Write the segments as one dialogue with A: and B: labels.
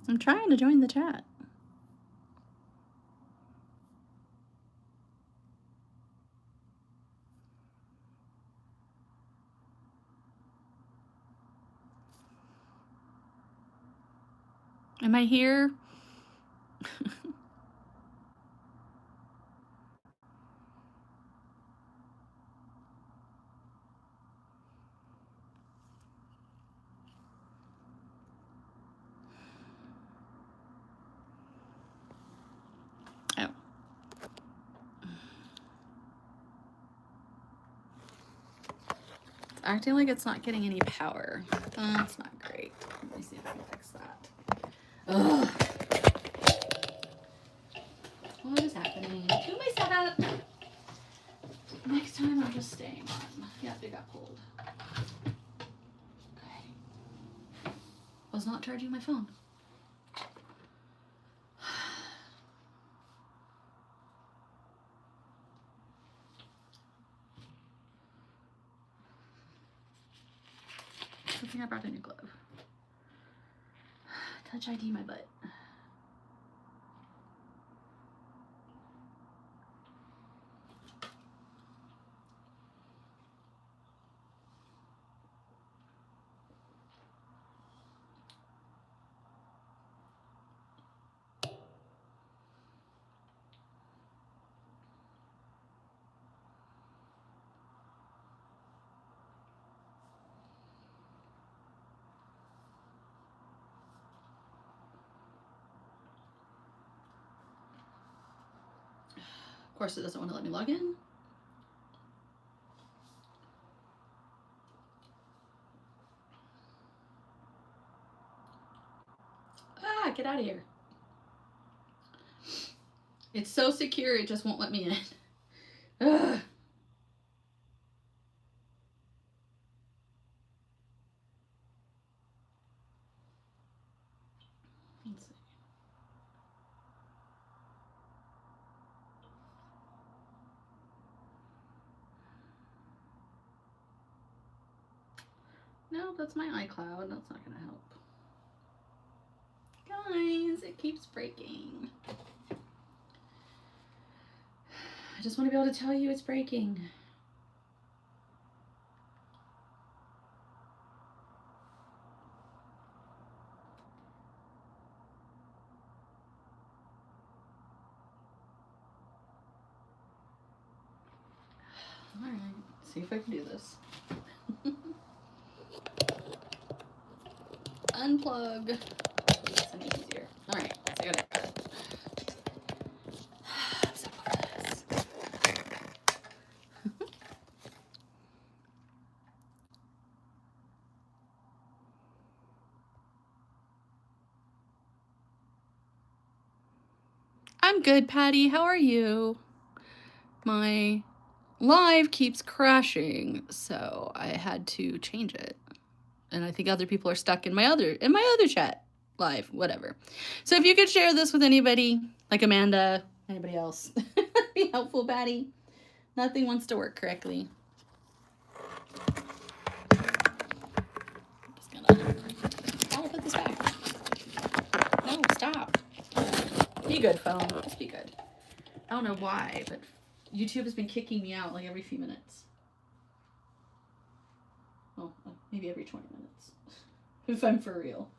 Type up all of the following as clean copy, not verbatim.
A: I'm trying to join the chat. Am I here? Oh. It's acting like it's not getting any power. That's not great. Let me see if I can fix that. Ugh. What is happening? Do my setup. Next time I'm just staying on. Yep, it got pulled. Okay. I was not charging my phone. Good thing I brought a new glove. Touch ID my butt. Of course, it doesn't want to let me log in. Ah, get out of here. It's so secure, it just won't let me in. Ugh. Let's see. No, that's my iCloud. That's not gonna help. Guys, it keeps breaking. I just want to be able to tell you it's breaking. All right, see if I can do this. Unplug. It's so much easier. All right, so I got it. I'm so over this. I'm good, Patty. How are you? My live keeps crashing, so I had to change it. And I think other people are stuck in my other chat live, whatever. So if you could share this with anybody, like Amanda, anybody else, be helpful, Patty. Nothing wants to work correctly. I'm just gonna put this back. No, stop. Be good, phone. Just be good. I don't know why, but YouTube has been kicking me out like every few minutes. Oh, maybe every 20 minutes. If I'm for real.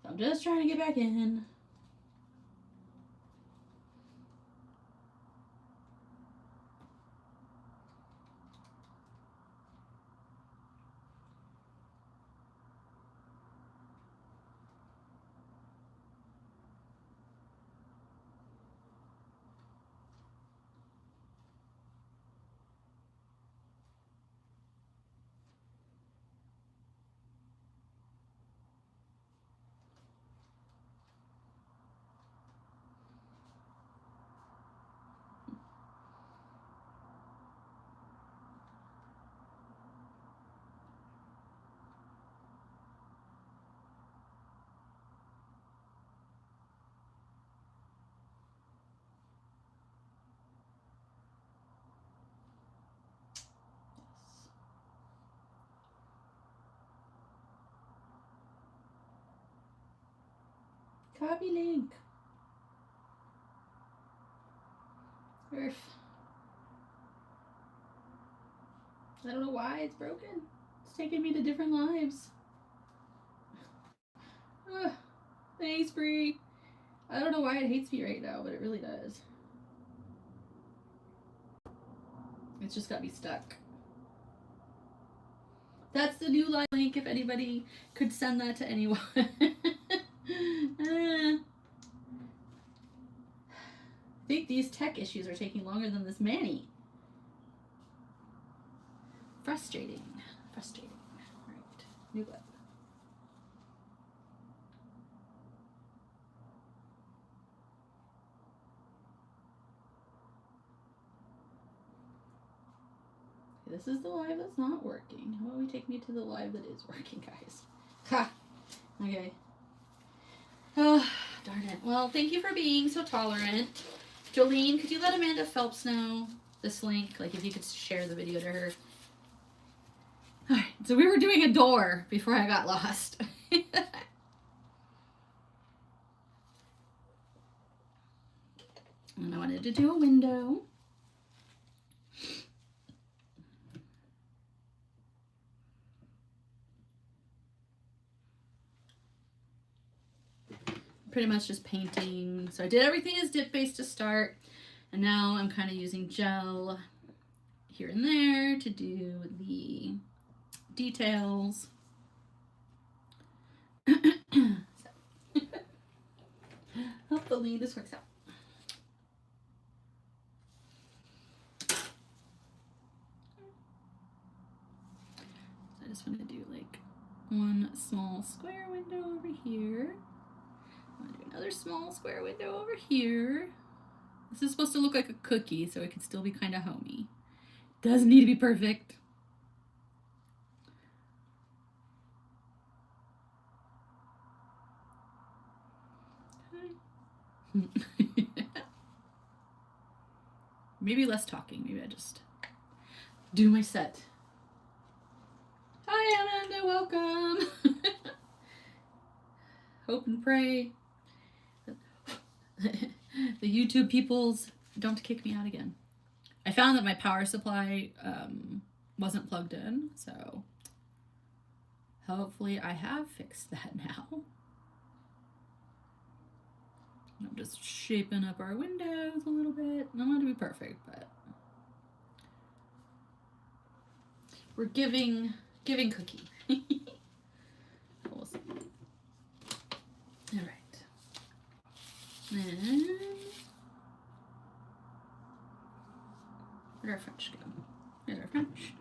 A: So I'm just trying to get back in. Copy link. Earth. I don't know why it's broken. It's taking me to different lives. Thanks, Bree. I don't know why it hates me right now, but it really does. It's just got me stuck. That's the new live link if anybody could send that to anyone. I think these tech issues are taking longer than this Manny. Frustrating. Frustrating. All right. New live. This is the live that's not working. How about we take me to the live that is working, guys? Ha! Okay. Oh, darn it. Well, thank you for being so tolerant. Jolene, could you let Amanda Phelps know this link? Like, if you could share the video to her. Alright, so we were doing a door before I got lost. And I wanted to do a window. Pretty much just painting. So I did everything as dip base to start, and now I'm kind of using gel here and there to do the details. Hopefully this works out. So I just want to do like one small square window over here. I'm gonna do another small square window over here. This is supposed to look like a cookie, so it can still be kind of homey. Doesn't need to be perfect. Maybe less talking. Maybe I just do my set. Hi, Amanda. Welcome. Hope and pray the YouTube peoples don't kick me out again. I found that my power supply wasn't plugged in, so hopefully I have fixed that now. I'm just shaping up our windows a little bit. I don't want it to be perfect, but we're giving cookie. We'll see. All right. And where'd our French go? Here's our French.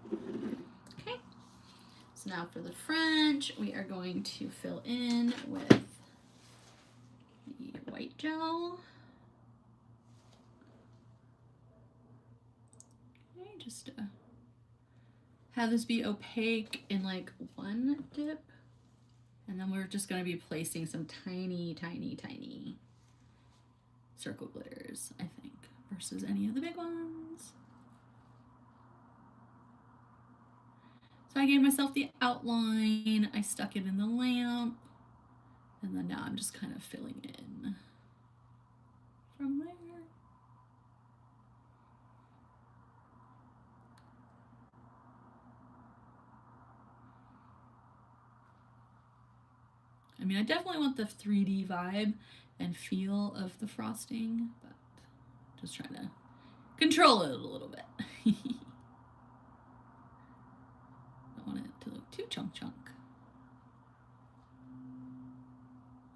A: Okay. So now for the French, we are going to fill in with the white gel. Okay, just have this be opaque in like one dip. And then we're just going to be placing some tiny, tiny, tiny circle glitters, I think, versus any of the big ones. So I gave myself the outline, I stuck it in the lamp, and then now I'm just kind of filling in from there. I mean, I definitely want the 3D vibe and feel of the frosting, but just trying to control it a little bit. Don't want it to look too chunk.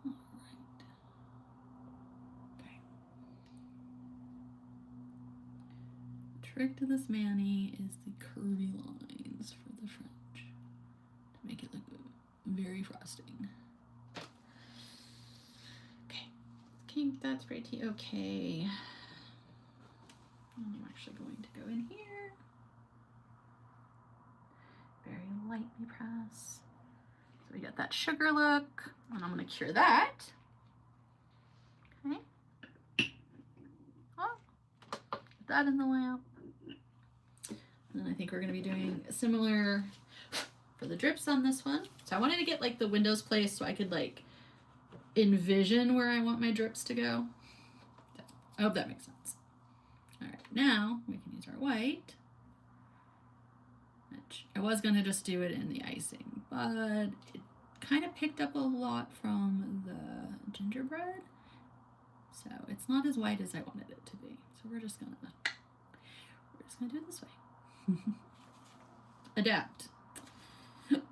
A: All right. Okay. The trick to this Manny is the curvy lines for the French to make it look very frosting. think that's pretty okay. I'm actually going to go in here. Very lightly press. So we got that sugar look, and I'm going to cure that. Okay. Oh, put that in the lamp. And then I think we're going to be doing similar for the drips on this one. So I wanted to get like the windows placed so I could like envision where I want my drips to go. I hope that makes sense. All right, now we can use our white. Which I was gonna just do it in the icing, but it kind of picked up a lot from the gingerbread. So it's not as white as I wanted it to be. So we're just gonna do it this way. Adapt. Okay,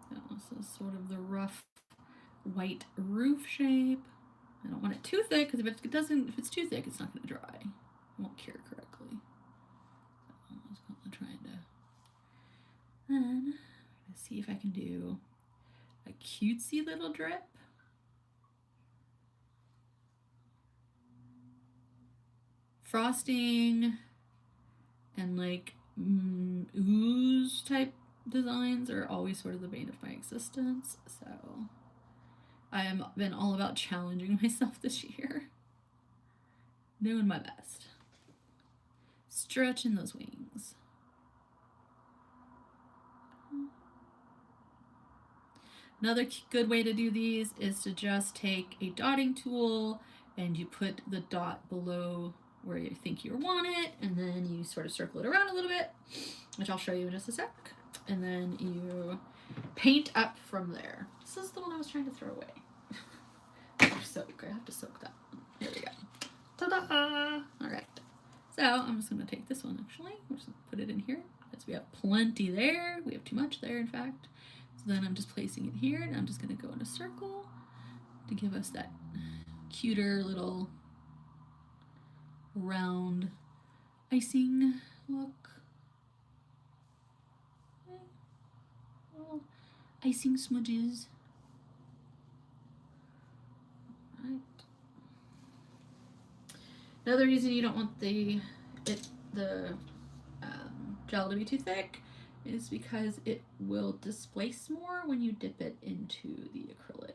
A: so this is sort of the rough white roof shape. I don't want it too thick because if it's too thick, it's not going to dry. It won't cure correctly. So I'm just going to try to. Then I'm going to see if I can do a cutesy little drip. Frosting and like ooze type designs are always sort of the bane of my existence. So I have been all about challenging myself this year. Doing my best. Stretching those wings. Another good way to do these is to just take a dotting tool and you put the dot below where you think you want it, and then you sort of circle it around a little bit, which I'll show you in just a sec. And then you paint up from there. This is the one I was trying to throw away. Soak. I have to soak that one. There we go. Ta-da! All right. So I'm just going to take this one, actually. I'm just going to put it in here because we have plenty there. We have too much there, in fact. So then I'm just placing it here, and I'm just going to go in a circle to give us that cuter little round icing look. Okay. Little icing smudges. Right. Another reason you don't want the gel to be too thick is because it will displace more when you dip it into the acrylic,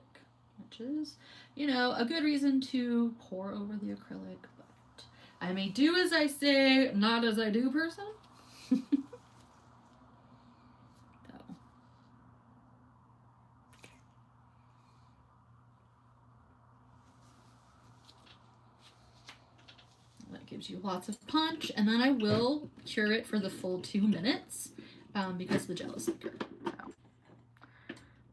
A: which is, you know, a good reason to pour over the acrylic, but I may do as I say, not as I do, person. So. That gives you lots of punch, and then I will cure it for the full 2 minutes because the gel is thicker. So,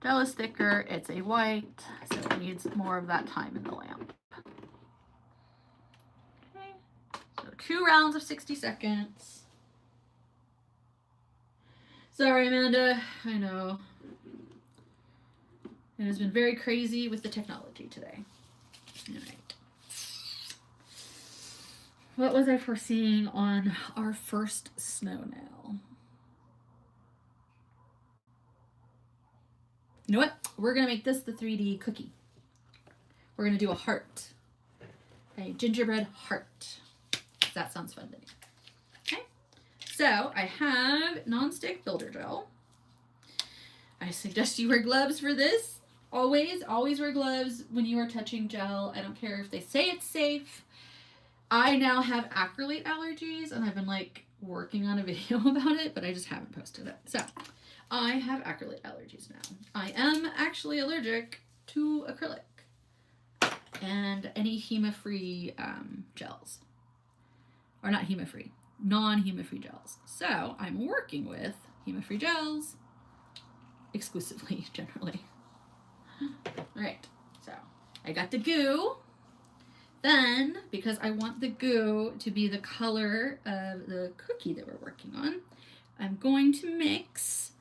A: gel is thicker, it's a white, so it needs more of that time in the lamp. Okay, so 2 rounds of 60 seconds. Sorry, Amanda, I know. It has been very crazy with the technology today. All right. What was I foreseeing on our first snow nail? You know what? We're going to make this the 3D cookie. We're going to do a heart. A gingerbread heart. That sounds fun to me. Okay. So I have nonstick builder gel. I suggest you wear gloves for this. Always wear gloves when you are touching gel. I don't care if they say it's safe. I now have acrylate allergies, and I've been like working on a video about it, but I just haven't posted it. So I have acrylate allergies now. I am actually allergic to acrylic and any HEMA-free gels. Or not HEMA-free, non-HEMA-free gels. So I'm working with HEMA-free gels exclusively, generally. All right, so I got the goo. Then, because I want the goo to be the color of the cookie that we're working on, I'm going to mix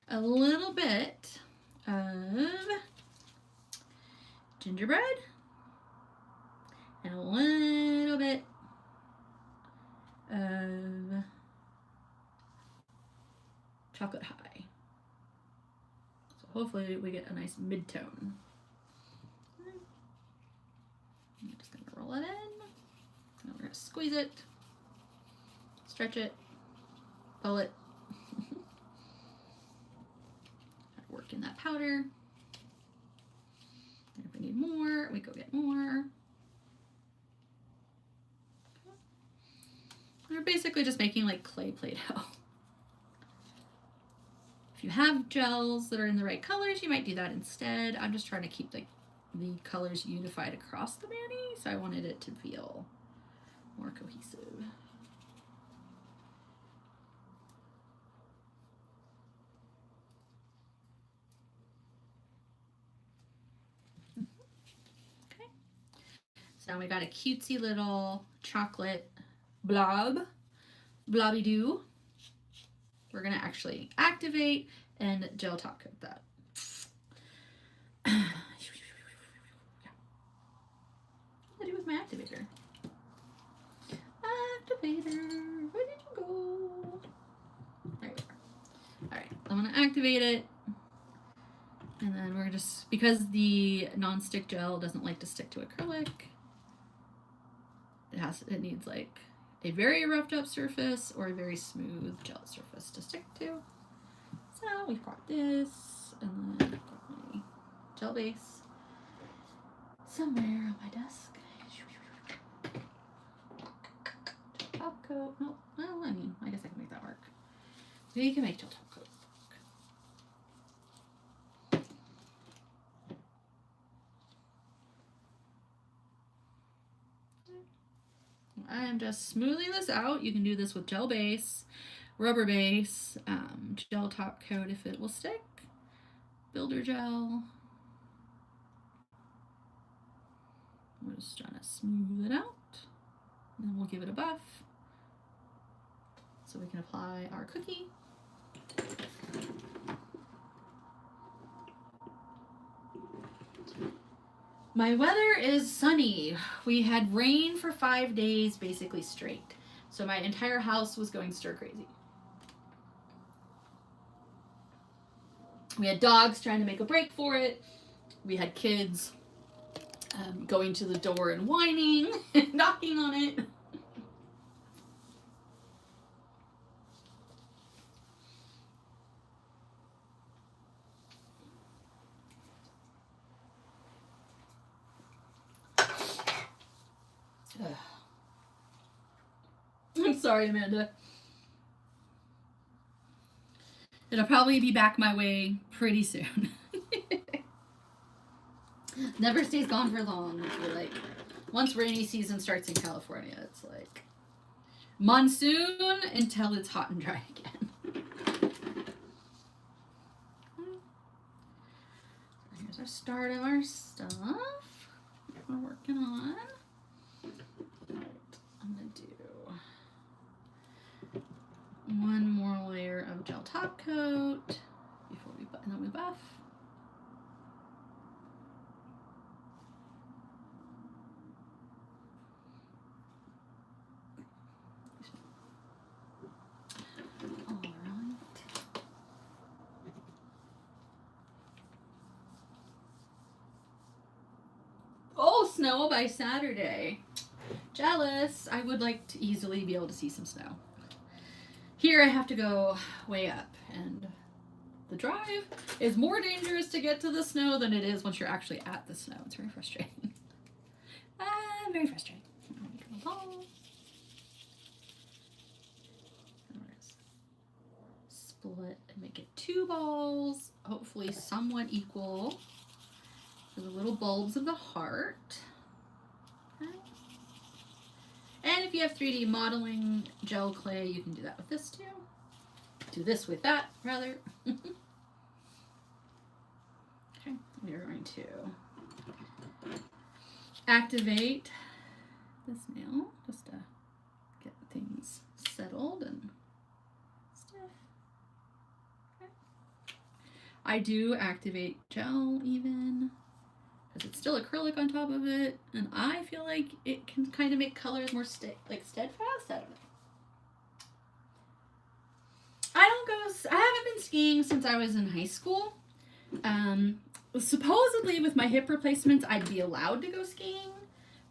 A: a little bit of gingerbread and a little bit of chocolate high. So hopefully we get a nice mid-tone. I'm just going to roll it in. Now we're going to squeeze it, stretch it, pull it. Work in that powder. And if we need more, we go get more. We're basically just making like clay Play-Doh. If you have gels that are in the right colors, you might do that instead. I'm just trying to keep the colors unified across the mani, so I wanted it to feel more cohesive. Okay. So now we got a cutesy little chocolate blobby doo. We're gonna actually activate and gel top coat that. What did I do with my activator? Activator, where did you go? There you are. All right, I'm gonna activate it. And then we're just, because the non-stick gel doesn't like to stick to acrylic, it needs like a very roughed up surface or a very smooth gel surface to stick to. So we've got this, and then I've got my gel base somewhere on my desk. Top coat, no, well, I mean, I guess I can make that work. You can make gel top coat. I am just smoothing this out. You can do this with gel base, rubber base, gel top coat if it will stick, builder gel. We're just trying to smooth it out, and then we'll give it a buff so we can apply our cookie. My weather is sunny. We had rain for 5 days, basically straight. So my entire house was going stir crazy. We had dogs trying to make a break for it. We had kids going to the door and whining and knocking on it. I'm sorry, Amanda. It'll probably be back my way pretty soon. Never stays gone for long. I feel like once rainy season starts in California, it's like monsoon until it's hot and dry again. Here's our start of our stuff we're working on. I'm gonna do one more layer of gel top coat before we button up the buff. All right. Oh, snow by Saturday. Jealous. I would like to easily be able to see some snow. Here I have to go way up, and the drive is more dangerous to get to the snow than it is once you're actually at the snow. It's very frustrating. Very frustrating. Split and make it 2 balls, hopefully somewhat equal for the little bulbs of the heart. Okay. And if you have 3D modeling gel clay, you can do that with this too. Do this with that, rather. Okay, we are going to activate this nail just to get things settled and stiff. Okay. I do activate gel even, because it's still acrylic on top of it, and I feel like it can kind of make colors more steadfast. I don't know. I haven't been skiing since I was in high school. Supposedly with my hip replacements, I'd be allowed to go skiing,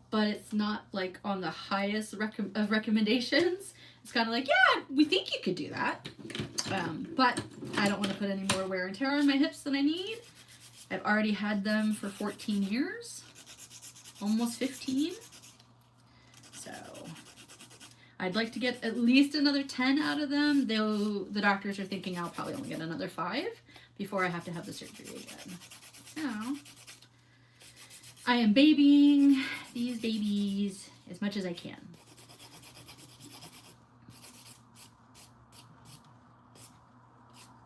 A: but it's not like on the highest of recommendations. It's kind of like, yeah, we think you could do that. But I don't want to put any more wear and tear on my hips than I need. I've already had them for 14 years, almost 15. So I'd like to get at least another 10 out of them, though the doctors are thinking I'll probably only get another 5 before I have to have the surgery again. So, I am babying these babies as much as I can.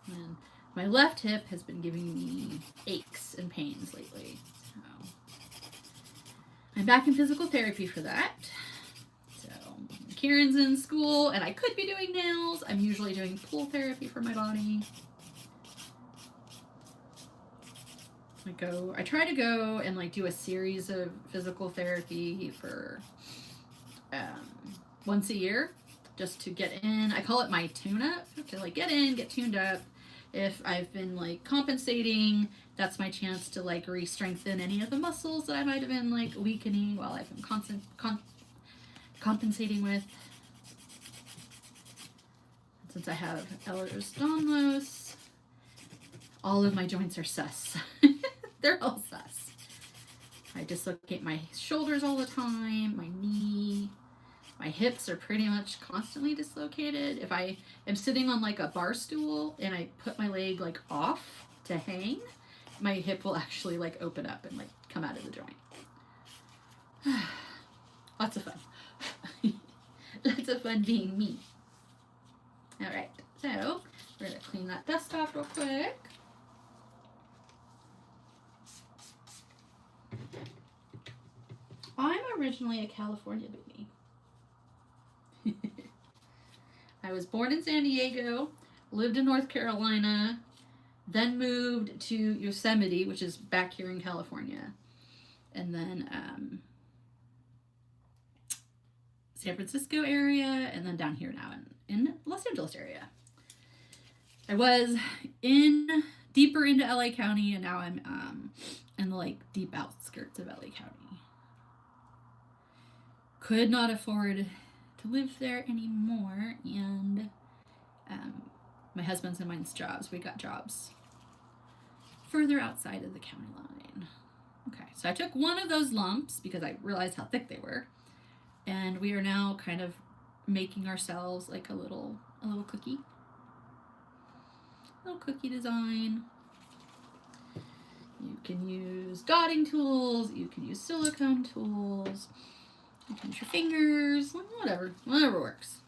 A: And my left hip has been giving me aches and pains lately. So I'm back in physical therapy for that. So Kieran's in school and I could be doing nails. I'm usually doing pool therapy for my body. I try to go and like do a series of physical therapy for once a year, just to get in. I call it my tune-up, to like get in, get tuned up. If I've been like compensating, that's my chance to like re-strengthen any of the muscles that I might have been like weakening while I've been compensating with. Since I have Ehlers-Danlos, all of my joints are sus. They're all sus. I dislocate my shoulders all the time, my knee. My hips are pretty much constantly dislocated. If I am sitting on like a bar stool and I put my leg like off to hang, my hip will actually like open up and like come out of the joint. Lots of fun. Lots of fun being me. All right, so we're gonna clean that dust off real quick. I'm originally a California baby. I was born in San Diego, lived in North Carolina, then moved to Yosemite, which is back here in California, and then San Francisco area, and then down here now in Los Angeles area. I was deeper into LA County, and now I'm in the like deep outskirts of LA County. Could not afford to live there anymore, and my husband's and mine's jobs, we got jobs further outside of the county line. Okay, so I took one of those lumps because I realized how thick they were, and we are now kind of making ourselves like a little cookie design. You can use dotting tools, you can use silicone tools, you can use your fingers, whatever works.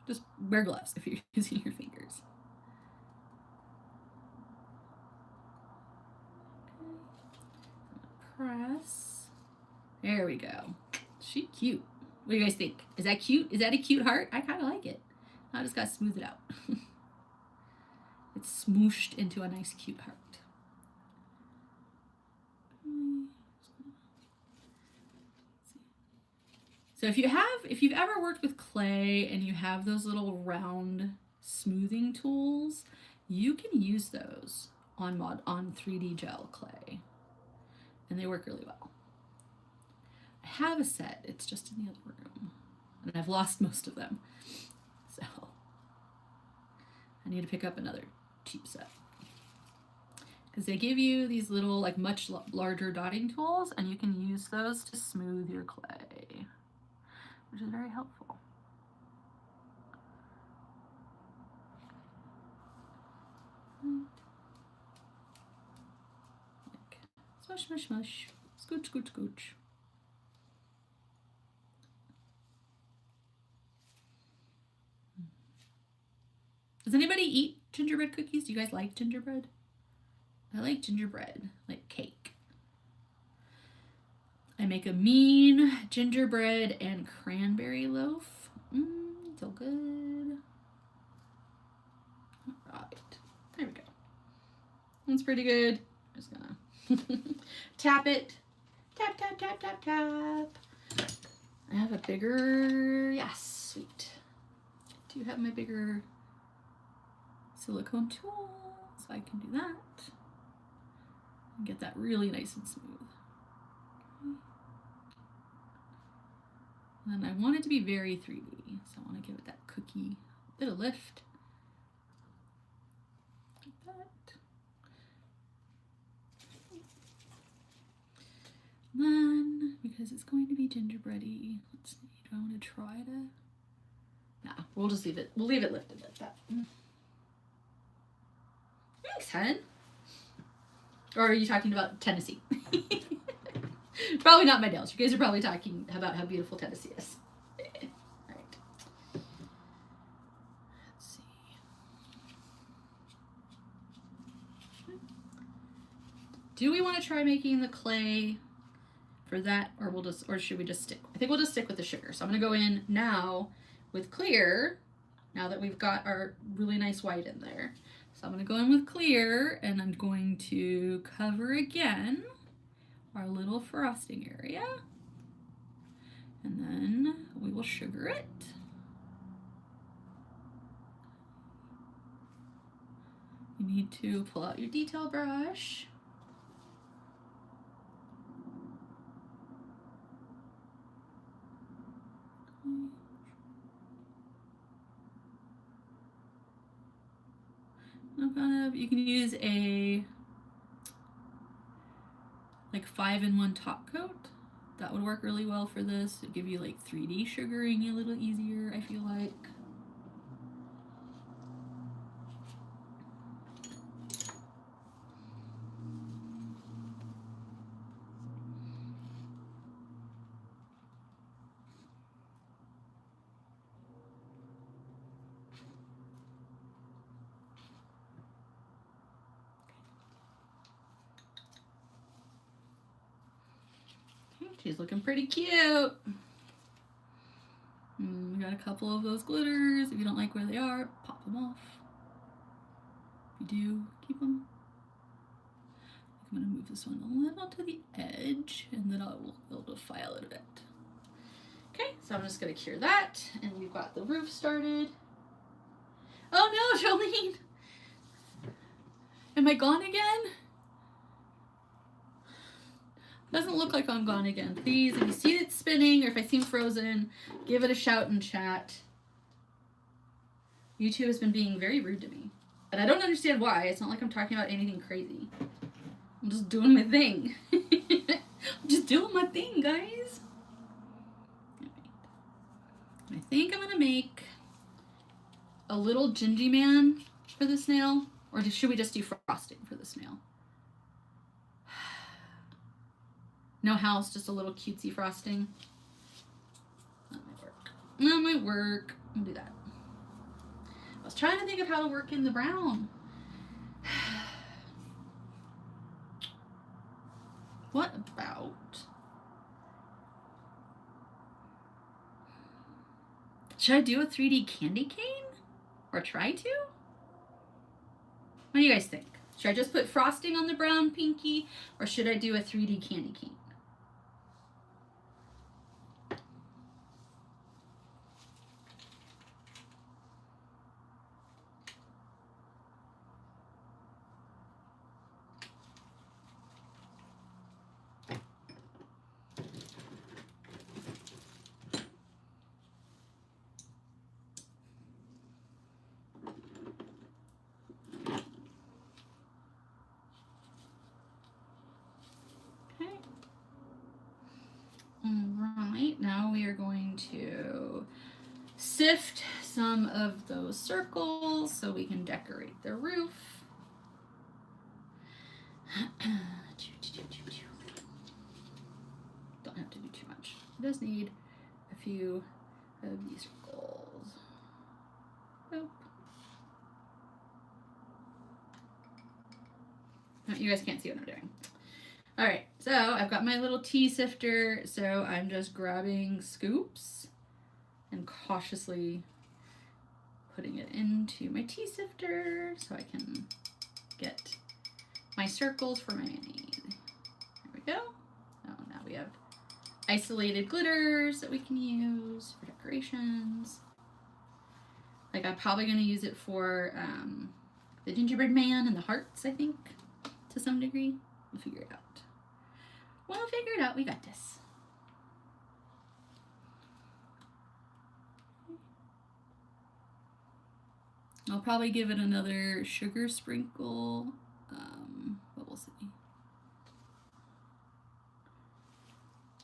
A: Just wear gloves if you're using your fingers. Press. There we go. She's cute. What do you guys think? Is that cute? Is that a cute heart? I kind of like it. I just got to smooth it out. It's smooshed into a nice cute heart. So if you've ever worked with clay and you have those little round smoothing tools, you can use those on 3D gel clay, and they work really well. I have a set, it's just in the other room, and I've lost most of them, so I need to pick up another cheap set, because they give you these little like much larger dotting tools, and you can use those to smooth your clay, which is very helpful. Like, smush, smush, smush, scooch, scooch, scooch. Does anybody eat gingerbread cookies? Do you guys like gingerbread? I like gingerbread, like cake. I make a mean gingerbread and cranberry loaf. So good. All right, there we go. That's pretty good. I'm just gonna tap it. Tap, tap, tap, tap, tap. I have a bigger, yes, sweet. I do have my bigger silicone tool, so I can do that. And get that really nice and smooth. And I want it to be very 3D, so I want to give it that cookie bit of lift. Like that. And then, because it's going to be gingerbready, let's see, do I want to try to Nah, we'll just leave it. We'll leave it lifted like that. Thanks, hun. Or are you talking about Tennessee? Probably not my nails. You guys are probably talking about how beautiful Tennessee is. All right. Let's see. Do we want to try making the clay for that, or should we just stick? I think we'll just stick with the sugar. So I'm gonna go in now with clear. Now that we've got our really nice white in there. So I'm gonna go in with clear, and I'm going to cover again our little frosting area. And then we will sugar it. You need to pull out your detail brush. You can use a like 5-in-1 top coat. That would work really well for this. It'd give you like 3D sugaring a little easier, I feel like. She's looking pretty cute. We got a couple of those glitters. If you don't like where they are, pop them off. If you do, keep them. I'm gonna move this one a little to the edge, and then I'll defy a little bit. Okay, so I'm just gonna cure that, and we've got the roof started. Oh no, Jolene! Am I gone again? Doesn't look like I'm gone again. Please, if you see it spinning or if I seem frozen, give it a shout in chat. YouTube has been being very rude to me. And I don't understand why. It's not like I'm talking about anything crazy. I'm just doing my thing. I'm just doing my thing, guys. I think I'm going to make a little Gingy man for this nail. Or should we just do frosting for this nail? No house, just a little cutesy frosting. That might work. That might work. I'll do that. I was trying to think of how to work in the brown. What about... Should I do a 3D candy cane? Or try to? What do you guys think? Should I just put frosting on the brown pinky? Or should I do a 3D candy cane? Now we are going to sift some of those circles so we can decorate the roof. Don't have to do too much. It does need a few of these circles. Nope. Oh, you guys can't see what I'm doing. All right, so I've got my little tea sifter, so I'm just grabbing scoops and cautiously putting it into my tea sifter so I can get my circles for my mayonnaise. There we go. Oh, now we have isolated glitters that we can use for decorations. Like I'm probably gonna use it for the gingerbread man and the hearts, I think, to some degree. We'll figure it out. We'll figure it out. We got this. I'll probably give it another sugar sprinkle, but we'll see.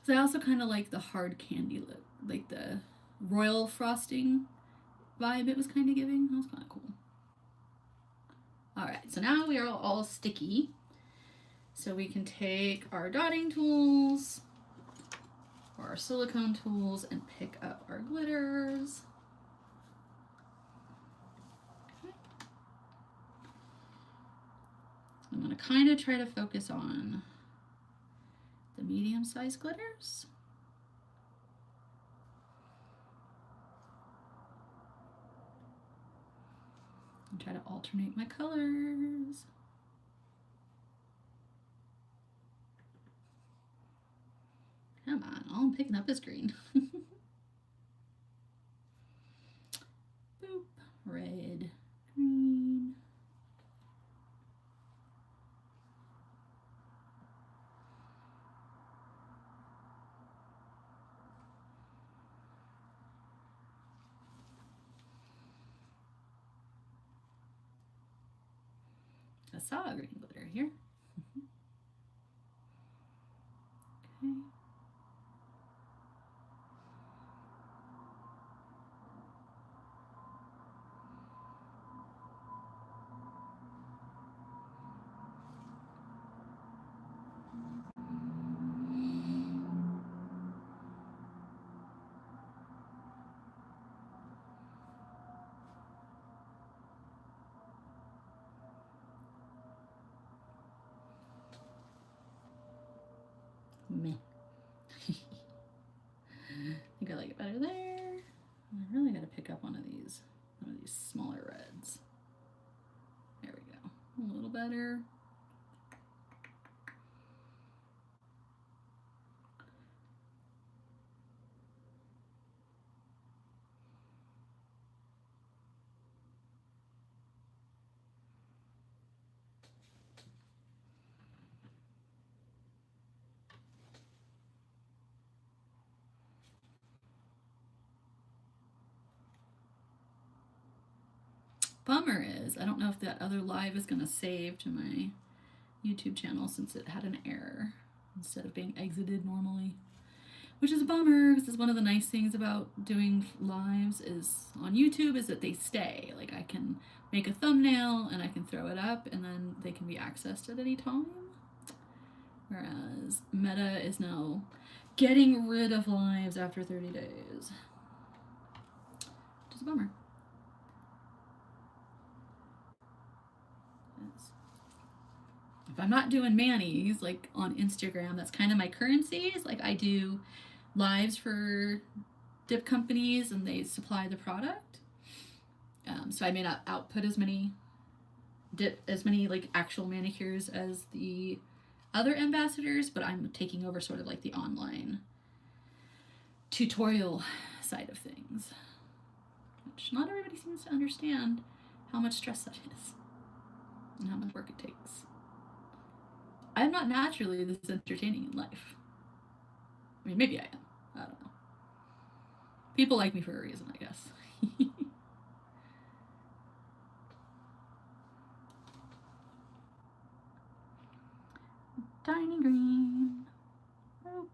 A: So I also kind of like the hard candy look, like the royal frosting vibe it was kind of giving. That was kind of cool. All right, so now we are all sticky. So we can take our dotting tools or our silicone tools and pick up our glitters. Okay. I'm going to kind of try to focus on the medium-sized glitters. And try to alternate my colors. Come on, all I'm picking up is green. Boop, red, green. I saw a green glitter here. Okay. Meh. I think I like it better there. I really got to pick up one of these smaller reds. There we go. A little better. Bummer is, I don't know if that other live is going to save to my YouTube channel since it had an error instead of being exited normally. Which is a bummer because it's one of the nice things about doing lives is on YouTube is that they stay. Like I can make a thumbnail and I can throw it up and then they can be accessed at any time. Whereas Meta is now getting rid of lives after 30 days. Which is a bummer. If I'm not doing manis like on Instagram, that's kind of my currencies. Like I do lives for dip companies and they supply the product. So I may not output as many like actual manicures as the other ambassadors, but I'm taking over sort of like the online tutorial side of things, which not everybody seems to understand how much stress that is and how much work it takes. I'm not naturally this entertaining in life. I mean, maybe I am. I don't know. People like me for a reason, I guess. Tiny green. Oop.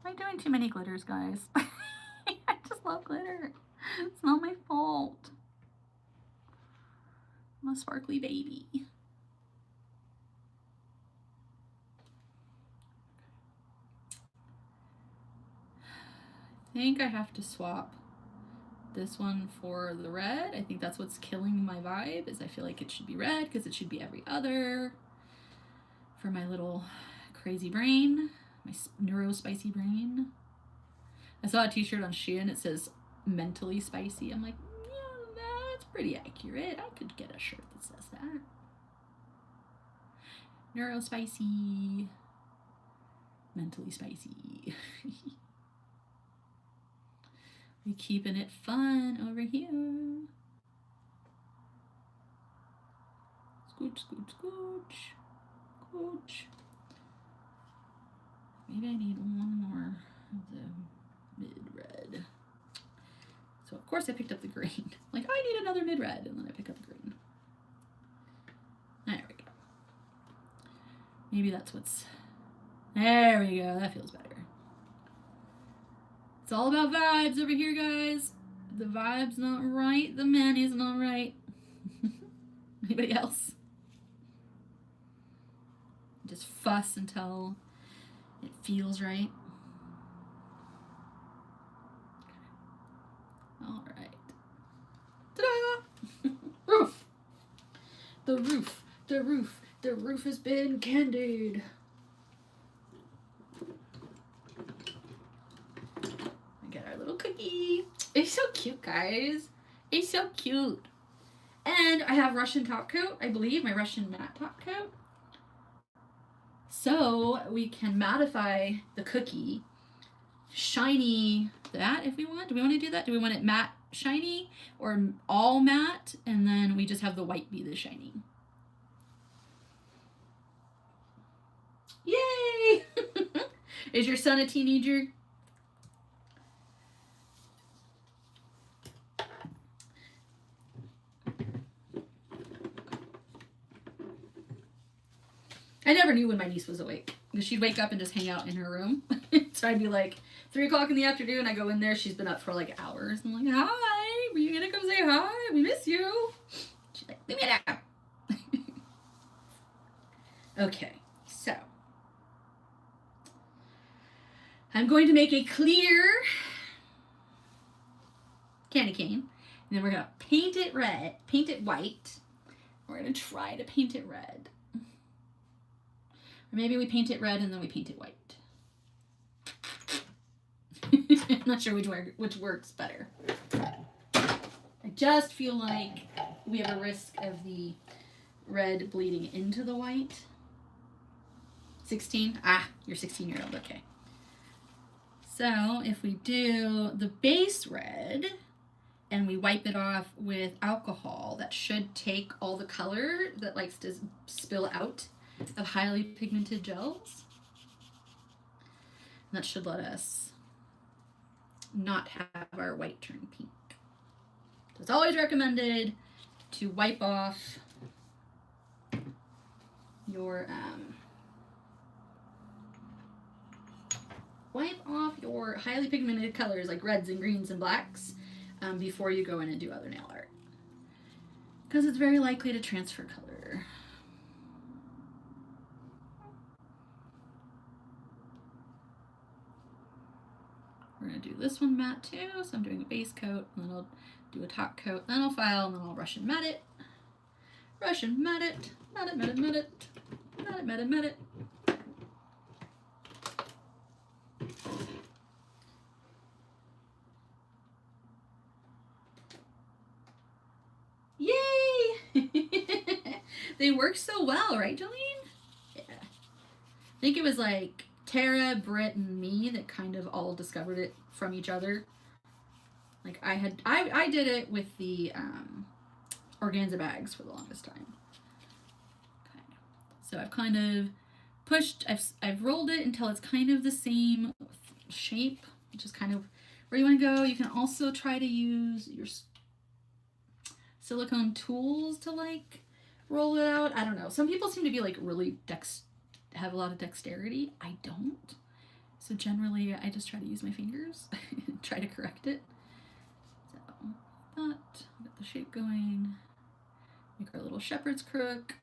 A: Am I doing too many glitters, guys? I just love glitter. It's not my fault. I'm a sparkly baby. I think I have to swap this one for the red. I think that's what's killing my vibe is I feel like it should be red because it should be every other for my little crazy brain, my neuro-spicy brain. I saw a t-shirt on Shein. It says mentally spicy. I'm like, yeah, that's pretty accurate. I could get a shirt that says that. Neuro-spicy, mentally spicy. We keeping it fun over here. Scooch, scooch, scooch, scooch. Maybe I need one more of the mid-red. So of course I picked up the green. Like I need another mid-red, and then I pick up the green. There we go. Maybe that's what's... There we go, that feels better. It's all about vibes over here, guys. The vibe's not right. The Manny's not right. Anybody else? Just fuss until it feels right. All right. Ta-da! Roof. The roof. The roof. The roof has been candied. We get our little cookie. It's so cute, guys. It's so cute. And I have Russian top coat, I believe, my Russian matte top coat. So we can mattify the cookie, shiny that if we want. Do we want to do that? Do we want it matte shiny or all matte? And then we just have the white be the shiny. Yay! Is your son a teenager? I never knew when my niece was awake because she'd wake up and just hang out in her room. So I'd be like 3 o'clock in the afternoon. I go in there. She's been up for like hours. I'm like, hi, were you gonna come say hi? We miss you. She's like, leave me alone. Okay, so I'm going to make a clear candy cane, and then we're gonna paint it red, paint it white. We're gonna try to paint it red. Or maybe we paint it red and then we paint it white. I'm not sure which works better. I just feel like we have a risk of the red bleeding into the white. 16? Ah, you're 16-year-old, okay. So if we do the base red and we wipe it off with alcohol, that should take all the color that likes to spill out of highly pigmented gels. And that should let us not have our white turn pink. So it's always recommended to wipe off your highly pigmented colors like reds and greens and blacks before you go in and do other nail art, because it's very likely to transfer color. We're going to do this one matte too, so I'm doing a base coat, and then I'll do a top coat, then I'll file, and then I'll Russian matte it. Russian matte it, matte it, matte it, matte it, matte it, matte it, matte it. Yay! They work so well, right, Jolene? Yeah. I think it was like Tara, Britt, and me that kind of all discovered it from each other. Like I did it with the organza bags for the longest time. Okay. So I've kind of pushed, I've rolled it until it's kind of the same shape, which is kind of where you want to go. You can also try to use your silicone tools to like roll it out. I don't know. Some people seem to be like really have a lot of dexterity. I don't. So generally I just try to use my fingers and try to correct it. So that, get the shape going. Make our little shepherd's crook.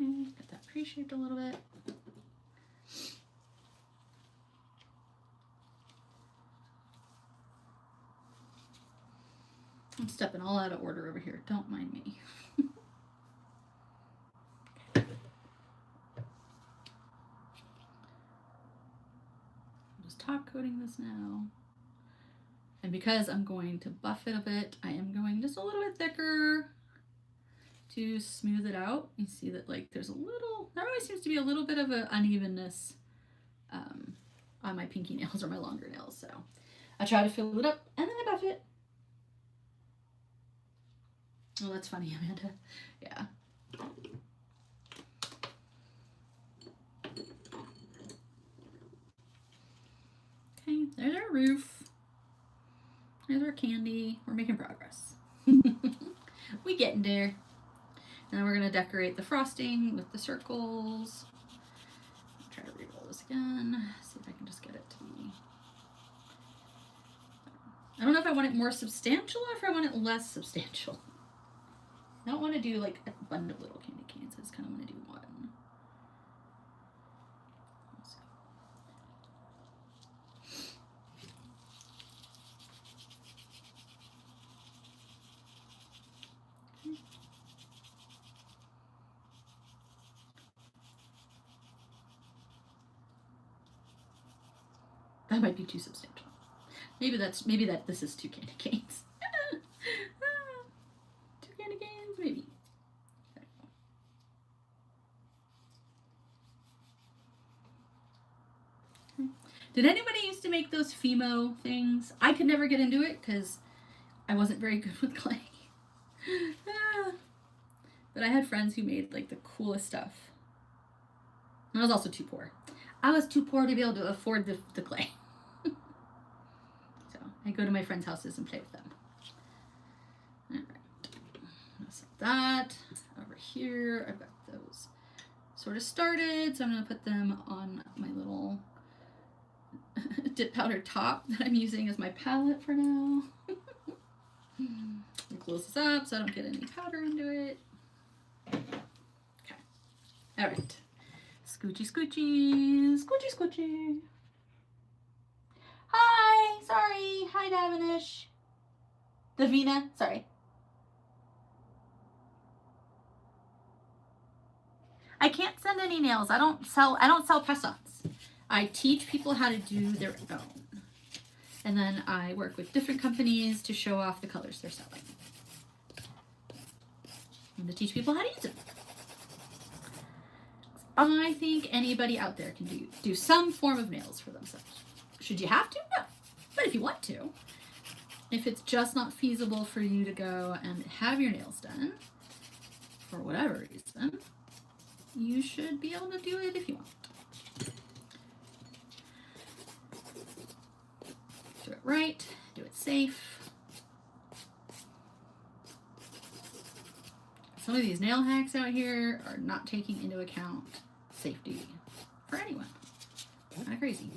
A: Okay, get that pre-shaped a little bit. I'm stepping all out of order over here. Don't mind me. I'm just top coating this now. And because I'm going to buff it a bit, I am going just a little bit thicker to smooth it out. You see that like there always seems to be a little bit of an unevenness on my pinky nails or my longer nails. So I try to fill it up and then I buff it. Oh, that's funny, Amanda. Yeah. Okay, there's our roof. There's our candy. We're making progress. We getting there. And then we're going to decorate the frosting with the circles. I'll try to re-roll this again. See if I can just get it to be. I don't know if I want it more substantial or if I want it less substantial. I don't want to do like a bunch of little candy canes. I just kind of want to do one. That might be too substantial. Maybe this is 2 candy canes. 2 candy canes, maybe. Did anybody used to make those Fimo things? I could never get into it because I wasn't very good with clay. But I had friends who made like the coolest stuff. And I was also too poor. I was too poor to be able to afford the clay. So I go to my friends' houses and play with them. All right, set that over here. I've got those sort of started, so I'm going to put them on my little dip powder top that I'm using as my palette for now. Close this up so I don't get any powder into it. Okay. All right. Scoochy, scoochy, scoochy, scoochy. Hi, sorry. Hi, Davinish. Davina, sorry. I can't send any nails. I don't sell press-ons. I teach people how to do their own. And then I work with different companies to show off the colors they're selling. And to teach people how to use them. I think anybody out there can do some form of nails for themselves. Should you have to? No. But if you want to, if it's just not feasible for you to go and have your nails done, for whatever reason, you should be able to do it if you want. Do it right, do it safe. Some of these nail hacks out here are not taking into account safety for anyone. Kind of crazy.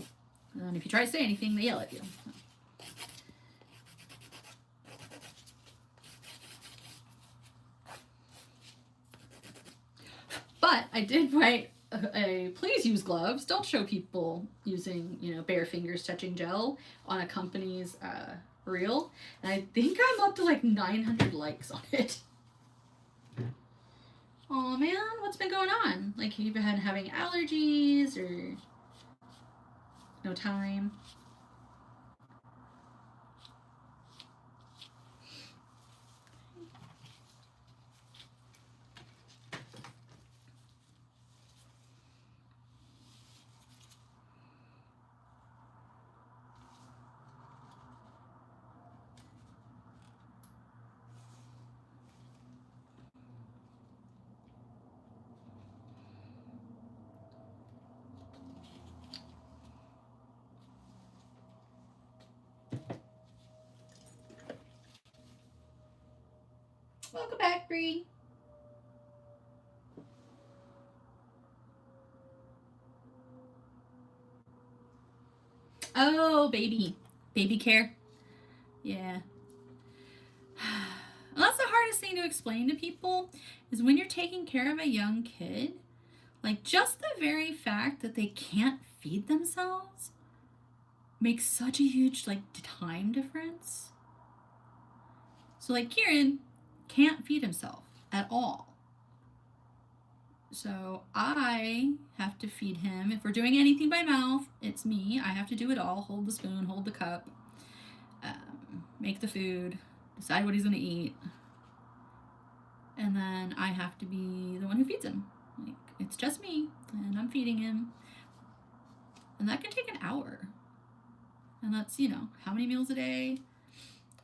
A: And then if you try to say anything, they yell at you. But I did write a please use gloves. Don't show people using, bare fingers touching gel on a company's reel. And I think I'm up to like 900 likes on it. Oh man, what's been going on? Like, have you been having allergies or no time? Welcome back, Bree. Oh, baby care. Yeah. Well, that's the hardest thing to explain to people is when you're taking care of a young kid, like just the very fact that they can't feed themselves makes such a huge time difference. So like Kieran can't feed himself at all. So I have to feed him. If we're doing anything by mouth, it's me. I have to do it all. Hold the spoon, hold the cup, make the food, decide what he's going to eat. And then I have to be the one who feeds him. Like, it's just me, and I'm feeding him. And that can take an hour. And that's, how many meals a day?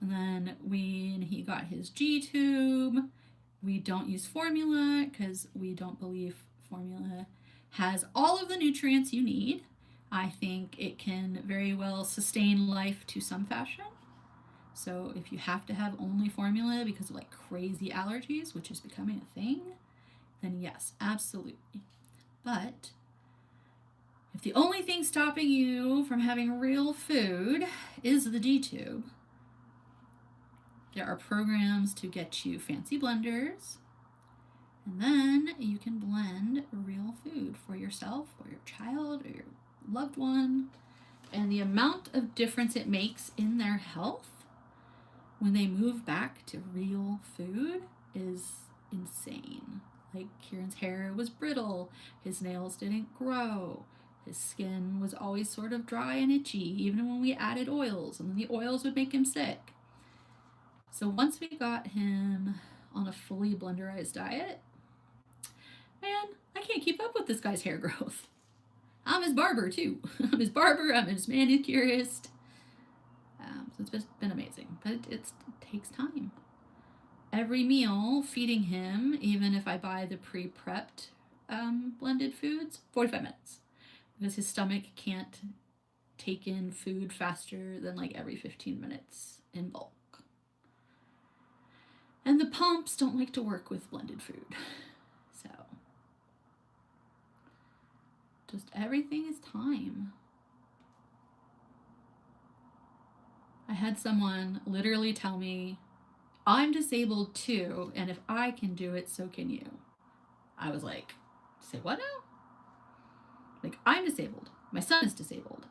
A: And then when he got his G tube, we don't use formula because we don't believe formula has all of the nutrients you need. I think it can very well sustain life to some fashion. So if you have to have only formula because of like crazy allergies, which is becoming a thing, then yes, absolutely. But if the only thing stopping you from having real food is the D-tube, there are programs to get you fancy blenders, and then you can blend real food for yourself or your child or your loved one. And the amount of difference it makes in their health when they move back to real food is insane. Like Kieran's hair was brittle, his nails didn't grow, his skin was always sort of dry and itchy, even when we added oils, and then the oils would make him sick. So once we got him on a fully blenderized diet, man, I can't keep up with this guy's hair growth. I'm his barber too. I'm his barber, I'm his manicurist. So it's been amazing, but it takes time. Every meal, feeding him, even if I buy the pre-prepped blended foods, 45 minutes. Because his stomach can't take in food faster than like every 15 minutes in bulk. And the pumps don't like to work with blended food. So just everything is time. I had someone literally tell me, I'm disabled too, and if I can do it, so can you. I was like, say what now? Like, I'm disabled. My son is disabled.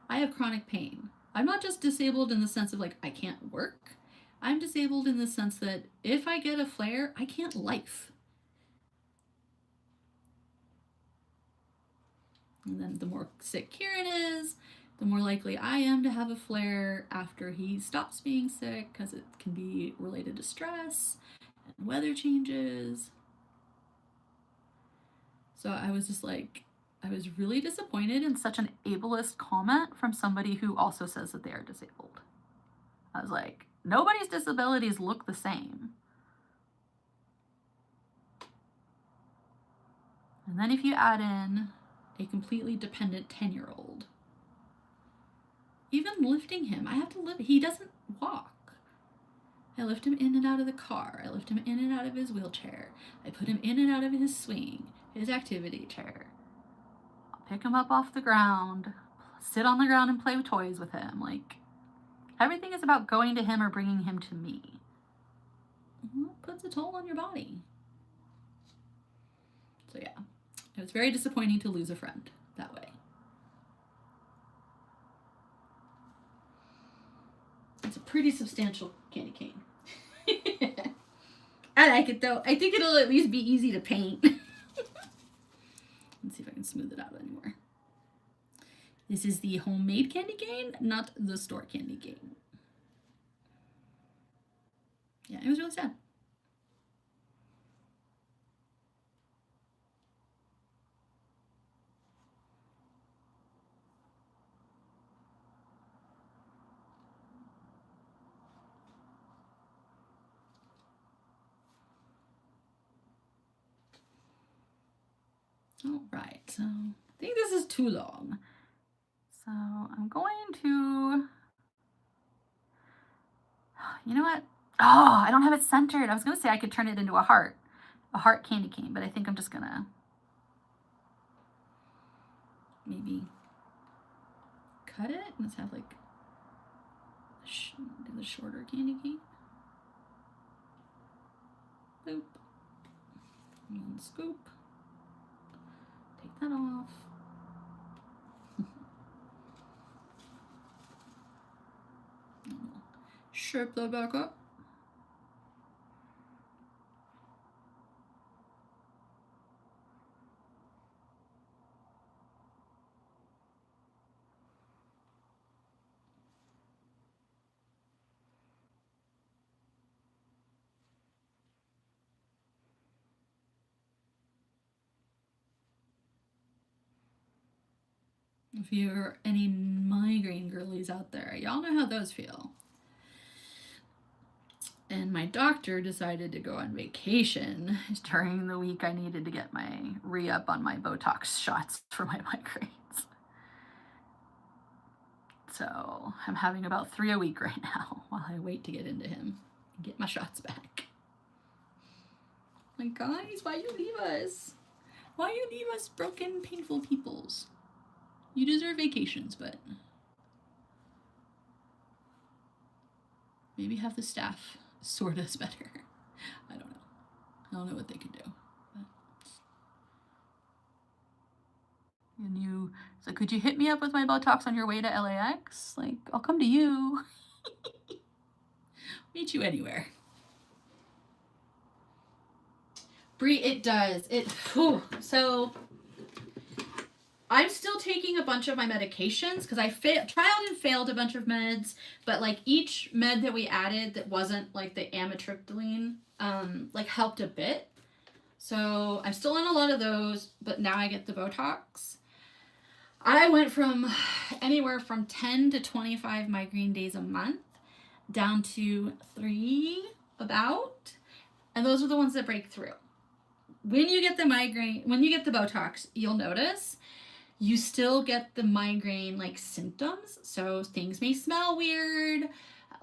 A: I have chronic pain. I'm not just disabled in the sense of like, I can't work. I'm disabled in the sense that if I get a flare, I can't life. And then the more sick Kieran is, the more likely I am to have a flare after he stops being sick, because it can be related to stress and weather changes. So I was just like, I was really disappointed in such an ableist comment from somebody who also says that they are disabled. I was like, nobody's disabilities look the same. And then if you add in a completely dependent 10-year-old, even lifting him, I have to lift, he doesn't walk. I lift him in and out of the car. I lift him in and out of his wheelchair. I put him in and out of his swing, his activity chair. I'll pick him up off the ground, sit on the ground and play with toys with him. Like, everything is about going to him or bringing him to me. It puts a toll on your body. So yeah, it was very disappointing to lose a friend that way. It's a pretty substantial candy cane. I like it though. I think it'll at least be easy to paint. Let's see if I can smooth it out anymore. This is the homemade candy cane, not the store candy cane. Yeah, it was really sad. All right, so I think this is too long. So I'm going to, you know what? Oh, I don't have it centered. I was going to say I could turn it into a heart candy cane, but I think I'm just going to maybe cut it. Let's have like the shorter candy cane. Boop. And scoop. Take that off. Shape that back up. If you're any migraine girlies out there, y'all know how those feel. And my doctor decided to go on vacation during the week I needed to get my re-up on my Botox shots for my migraines. So I'm having about 3 a week right now. while I wait to get into him and get my shots back. Like, guys, why you leave us? Why you leave us broken, painful peoples? You deserve vacations, but maybe have the staff sort us better. I don't know. I don't know what they could do. But... And you, so could you hit me up with my Botox on your way to LAX? Like, I'll come to you. Meet you anywhere. Brie, it does. So I'm still taking a bunch of my medications because I trialed and failed a bunch of meds, but like each med that we added that wasn't like the amitriptyline like helped a bit. So I'm still on a lot of those, but now I get the Botox. I went from anywhere from 10 to 25 migraine days a month down to 3 about, and those are the ones that break through. When you get the migraine, when you get the Botox, you'll notice you still get the migraine like symptoms. So things may smell weird,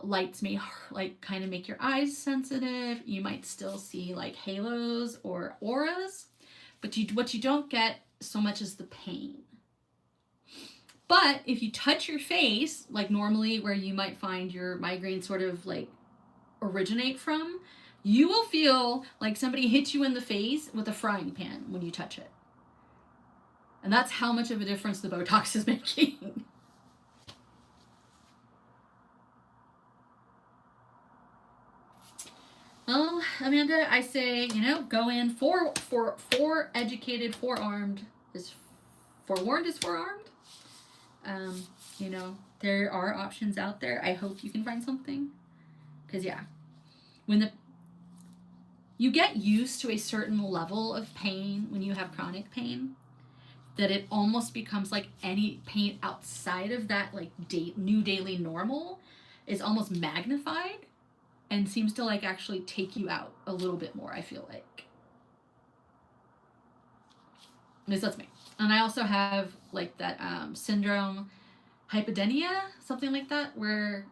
A: lights may like kind of make your eyes sensitive. You might still see like halos or auras, but what you don't get so much is the pain. But if you touch your face, like normally where you might find your migraine sort of like originate from, you will feel like somebody hit you in the face with a frying pan when you touch it. And that's how much of a difference the Botox is making. Well, Amanda, I say, you know, go in for educated, forearmed is forewarned is forearmed. You know, there are options out there. I hope you can find something. Because yeah, when you get used to a certain level of pain when you have chronic pain, that it almost becomes like any pain outside of that like new daily normal is almost magnified and seems to like actually take you out a little bit more, I feel like. At least that's me. And I also have like that syndrome, hypodynia, something like that, where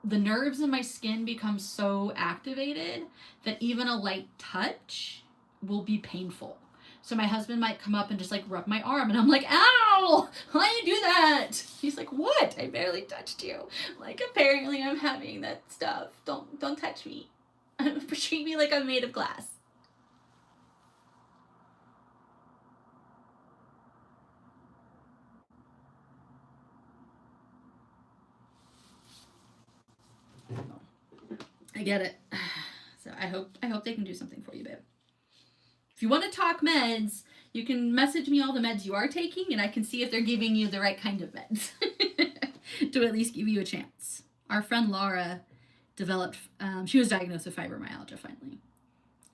A: the nerves in my skin become so activated that even a light touch will be painful. So my husband might come up and just like rub my arm and I'm like, ow, why do you do that? He's like, what? I barely touched you. Like, apparently I'm having that stuff. Don't touch me. Treat me like I'm made of glass. I get it. So I hope they can do something for you, babe. If you want to talk meds, you can message me all the meds you are taking and I can see if they're giving you the right kind of meds to at least give you a chance. Our friend Laura developed, she was diagnosed with fibromyalgia finally.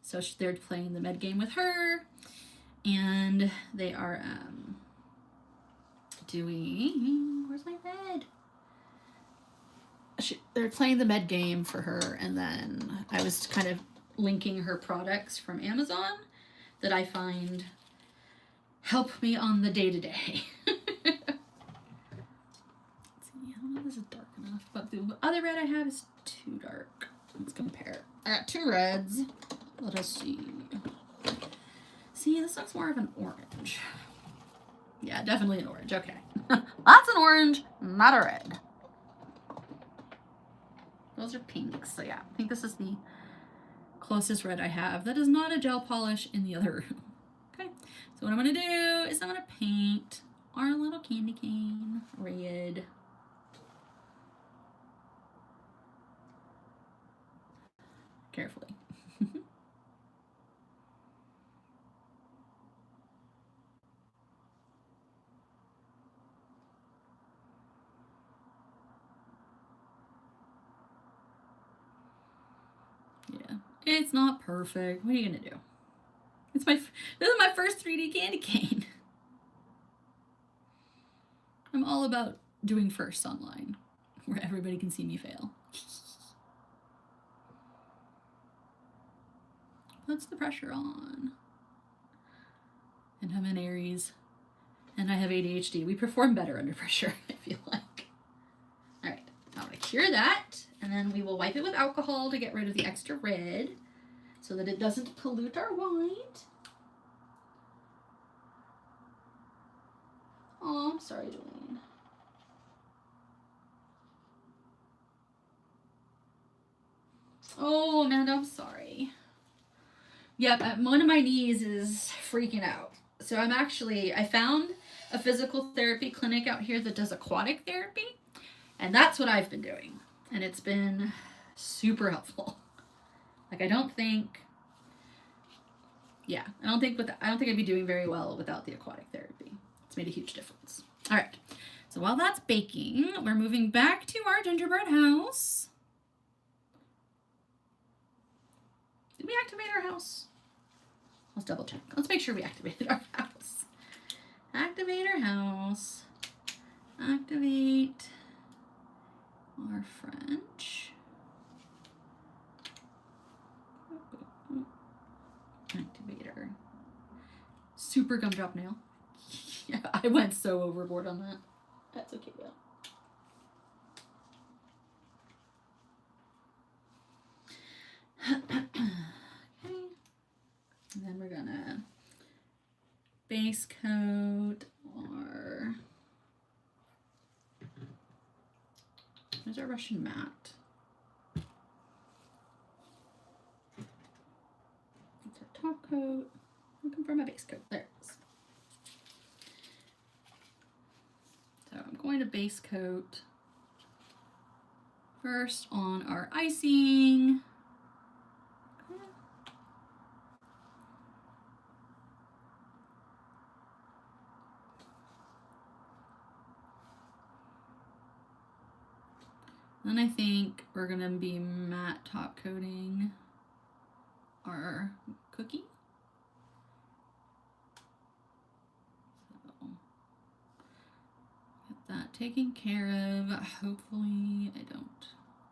A: So they're playing the med game with her and they are doing, where's my med? They're playing the med game for her, and then I was kind of linking her products from Amazon that I find help me on the day-to-day. Let's see, I don't know if this is dark enough, but the other red I have is too dark. Let's compare. I got 2 reds. Let us see. See, this looks more of an orange. Yeah, definitely an orange. Okay. That's an orange, not a red. Those are pinks. So yeah, I think this is the closest red I have. That is not a gel polish in the other room. Okay, so what I'm going to do is I'm going to paint our little candy cane red. Carefully. Yeah, it's not perfect. What are you going to do? This is my first 3D candy cane. I'm all about doing firsts online, where everybody can see me fail. Puts the pressure on. And I'm an Aries, and I have ADHD. We perform better under pressure, I feel like. All right, now what I cure that, and then we will wipe it with alcohol to get rid of the extra red so that it doesn't pollute our white. Oh, I'm sorry, Jolene. Oh, Amanda, I'm sorry. Yep, one of my knees is freaking out. So I found a physical therapy clinic out here that does aquatic therapy, and that's what I've been doing. And it's been super helpful. Like, I don't think I'd be doing very well without the aquatic therapy. It's made a huge difference. All right. So while that's baking, we're moving back to our gingerbread house. Did we activate our house? Let's double check. Let's make sure we activated our house. Activate our house. Activate our French. Activator. Super gumdrop nail. Yeah, I went so overboard on that. That's okay, though. Okay. And then we're gonna base coat our, where's our Russian matte? That's our top coat. Looking for my base coat. There it is. So I'm going to base coat first on our icing. Then I think we're gonna be matte top coating our cookie. So get that taken care of. Hopefully I don't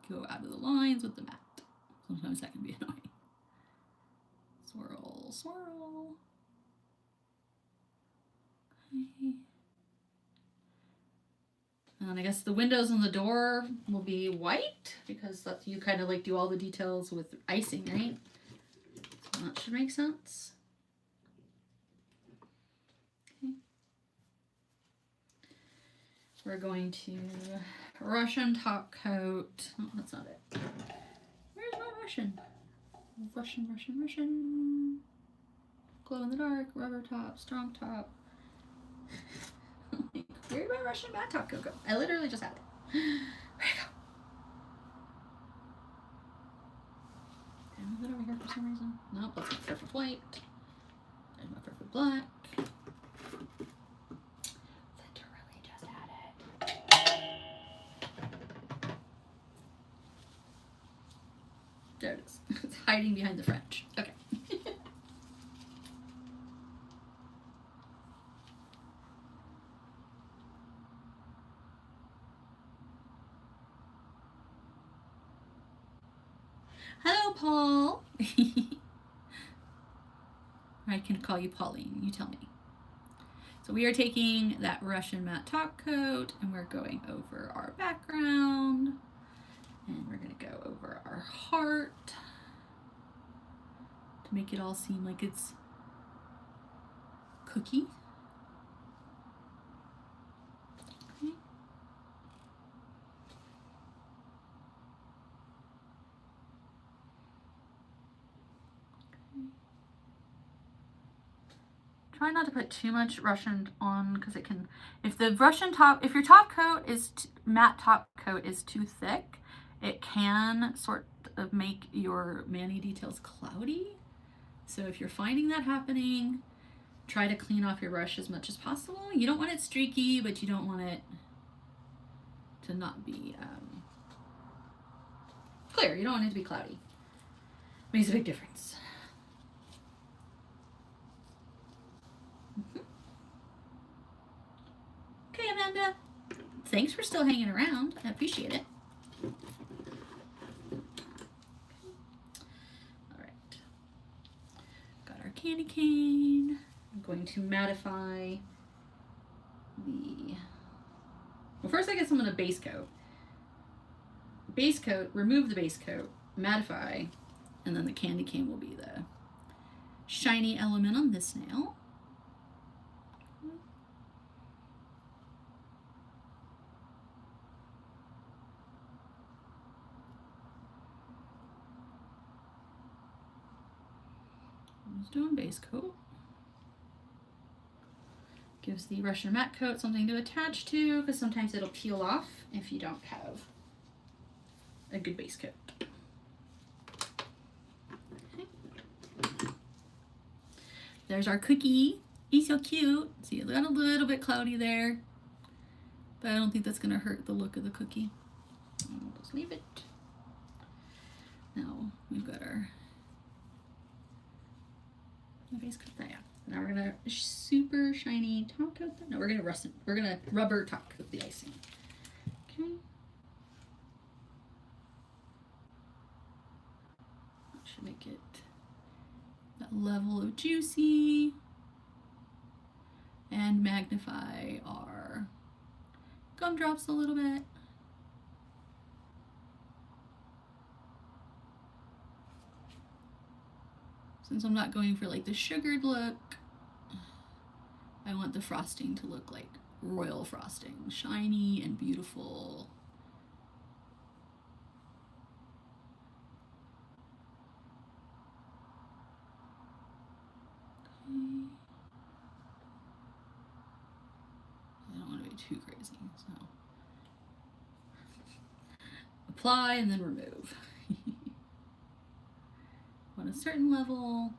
A: go out of the lines with the matte. Sometimes that can be annoying. Swirl, swirl. Okay. And I guess the windows and the door will be white because that's, you kind of like do all the details with icing, right? So that should make sense. Okay. We're going to Russian top coat. Oh, that's not it. Where's my Russian? Russian. Glow in the dark, rubber top, strong top. Where'd my Russian matte top coat go? I literally just had it. Where'd it go? Did I move it over here for some reason? Nope, that's my perfect white. There's my perfect black. Literally just had it. There it is. It's hiding behind the French. Okay. Hello, Paul. I can call you Pauline. You tell me. So we are taking that Russian matte top coat and we're going over our background and we're going to go over our heart to make it all seem like it's cookie. Okay. Try not to put too much Russian on because it can, if your top coat is, matte top coat is too thick, it can sort of make your mani details cloudy. So if you're finding that happening, try to clean off your brush as much as possible. You don't want it streaky, but you don't want it to not be clear. You don't want it to be cloudy. Makes a big difference. Okay, Amanda. Thanks for still hanging around. I appreciate it. All right. Got our candy cane. I'm going to mattify the... Well, first I guess I'm going to base coat. base coat, remove the base coat, mattify, and then the candy cane will be the shiny element on this nail. Just doing base coat. Gives the Russian matte coat something to attach to, because sometimes it'll peel off if you don't have a good base coat. Okay. There's our cookie. He's so cute. See, it got a little bit cloudy there, but I don't think that's going to hurt the look of the cookie. We'll just leave it. Now we've got our base coat there. Now we're gonna super shiny top coat that. No, we're gonna rubber top coat the icing. Okay. That should make it that level of juicy. And magnify our gumdrops a little bit. Since I'm not going for like the sugared look, I want the frosting to look like royal frosting, shiny and beautiful. Okay. I don't want to be too crazy, so apply and then remove. On a certain level,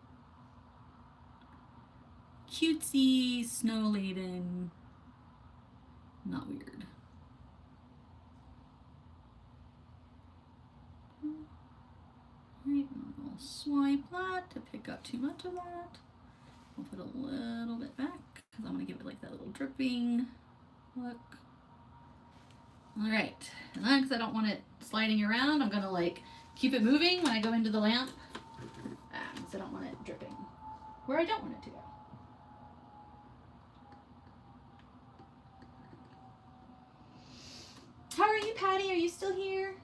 A: cutesy, snow laden, not weird. Alright, we'll swipe that to pick up too much of that. We'll put a little bit back because I'm going to give it like that little dripping look. Alright, and then because I don't want it sliding around, I'm going to like keep it moving when I go into the lamp. So I don't want it dripping where I don't want it to go. How are you, Patty? Are you still here?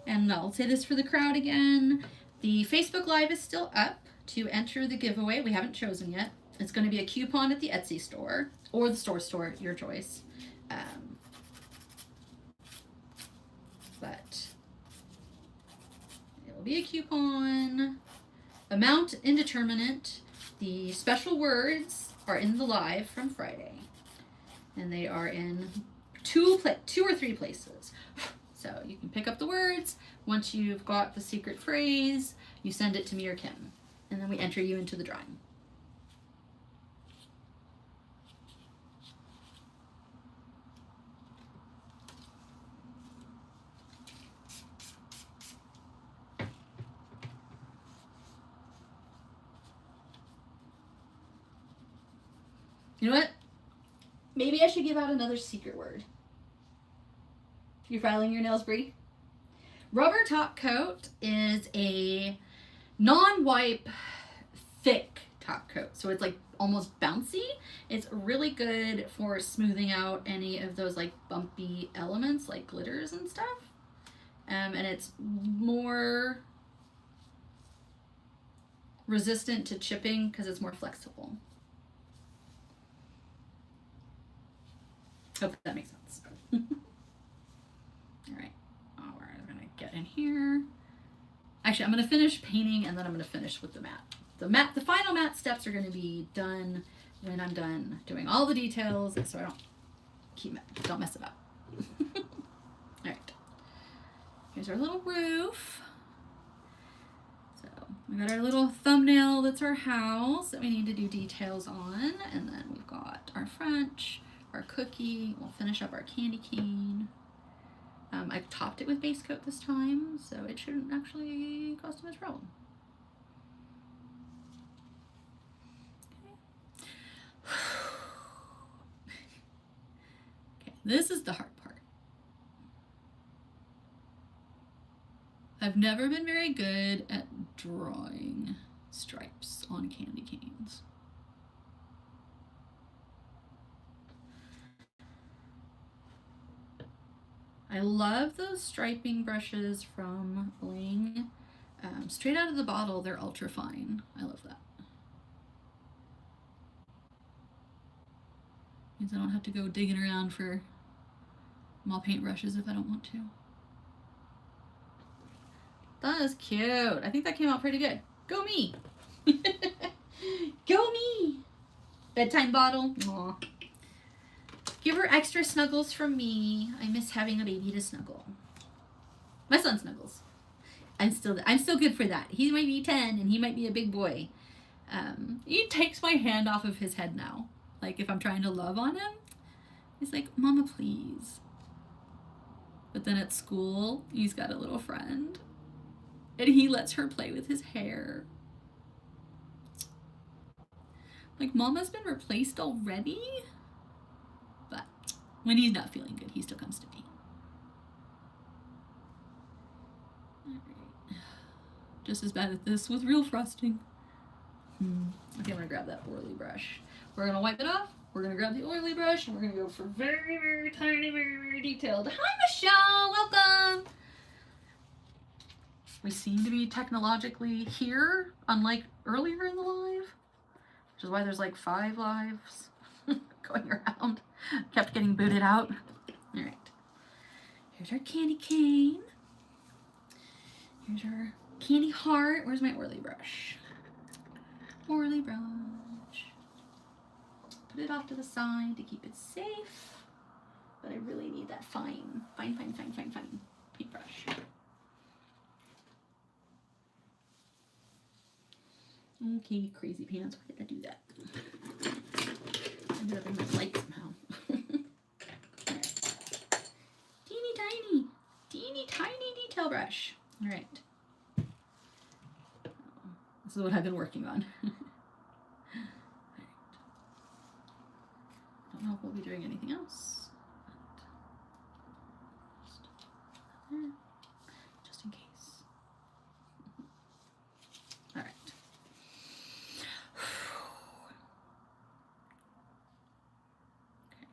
A: And I'll say this for the crowd again. The Facebook Live is still up to enter the giveaway. We haven't chosen yet. It's going to be a coupon at the Etsy store or the store, your choice. But it will be a coupon. Amount indeterminate. The special words are in the live from Friday, and they are in two or three places. So you can pick up the words. Once you've got the secret phrase, you send it to me or Kim, and then we enter you into the drawing. You know what? Maybe I should give out another secret word. You're filing your nails, Brie? Rubber top coat is a non-wipe, thick top coat. So it's like almost bouncy. It's really good for smoothing out any of those like bumpy elements like glitters and stuff. And it's more resistant to chipping because it's more flexible. Hope that makes sense. All right, we're gonna get in here. Actually, I'm gonna finish painting and then I'm gonna finish with the matte. The final matte steps are gonna be done when I'm done doing all the details, so I don't mess it up. All right, here's our little roof. So we got our little thumbnail that's our house that we need to do details on, and then we've got our French, our cookie. We'll finish up our candy cane. I've topped it with base coat this time, so it shouldn't actually cause too much problem. Okay, this is the hard part. I've never been very good at drawing stripes on candy canes. I love those striping brushes from Bling. Straight out of the bottle, they're ultra fine. I love that. Means I don't have to go digging around for small paintbrushes if I don't want to. That is cute. I think that came out pretty good. Go me. Go me. Bedtime bottle. Aw. Give her extra snuggles from me. I miss having a baby to snuggle. My son snuggles. I'm still good for that. He might be 10 and he might be a big boy. He takes my hand off of his head now. Like if I'm trying to love on him, he's like, Mama, please. But then at school, he's got a little friend and he lets her play with his hair. Like, Mama's been replaced already? But when he's not feeling good, he still comes to me. All right. Just as bad as this with real frosting. Okay, I'm gonna grab that oily brush. We're gonna wipe it off. We're gonna grab the oily brush and we're gonna go for very, very tiny, very, very detailed. Hi, Michelle, welcome. We seem to be technologically here, unlike earlier in the live, which is why there's like 5 lives going around. Kept getting booted out. All right. Here's our candy cane. Here's our candy heart. Where's my oily brush? Oily brush. Put it off to the side to keep it safe. But I really need that fine paintbrush. Okay, crazy pants. Why did I do that? I ended up in my light somehow. Right. Teeny tiny detail brush. All right. This is what I've been working on. Right. Don't know if we'll be doing anything else. Just in case. All right. Okay.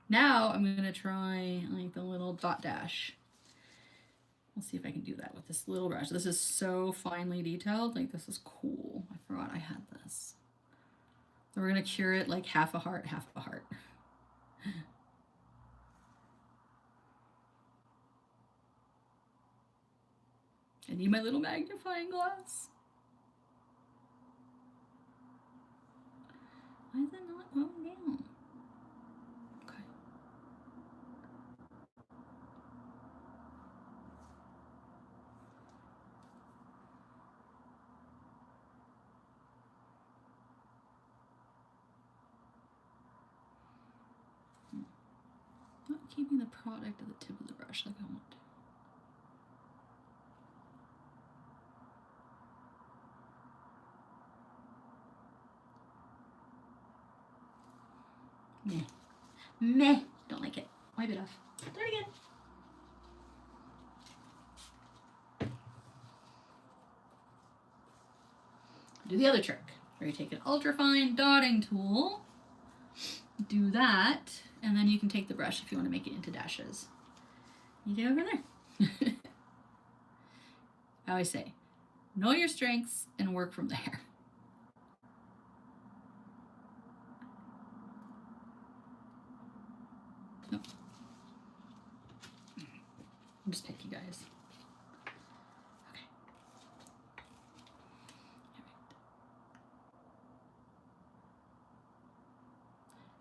A: Now I'm gonna try like the little dot dash. We'll see if I can do that with this little brush. This is so finely detailed. Like, this is cool. I forgot I had this. So we're gonna cure it like half a heart, half a heart. I need my little magnifying glass. Why is it not going down? Okay. Not keeping the product at the tip of the brush like I want to. Meh. Meh. Don't like it. Wipe it off. Do it again. Do the other trick. Where you take an ultrafine dotting tool, do that, and then you can take the brush if you want to make it into dashes. You get over there. I always say, know your strengths and work from there. Nope. I'm just picky, guys. Okay. All right.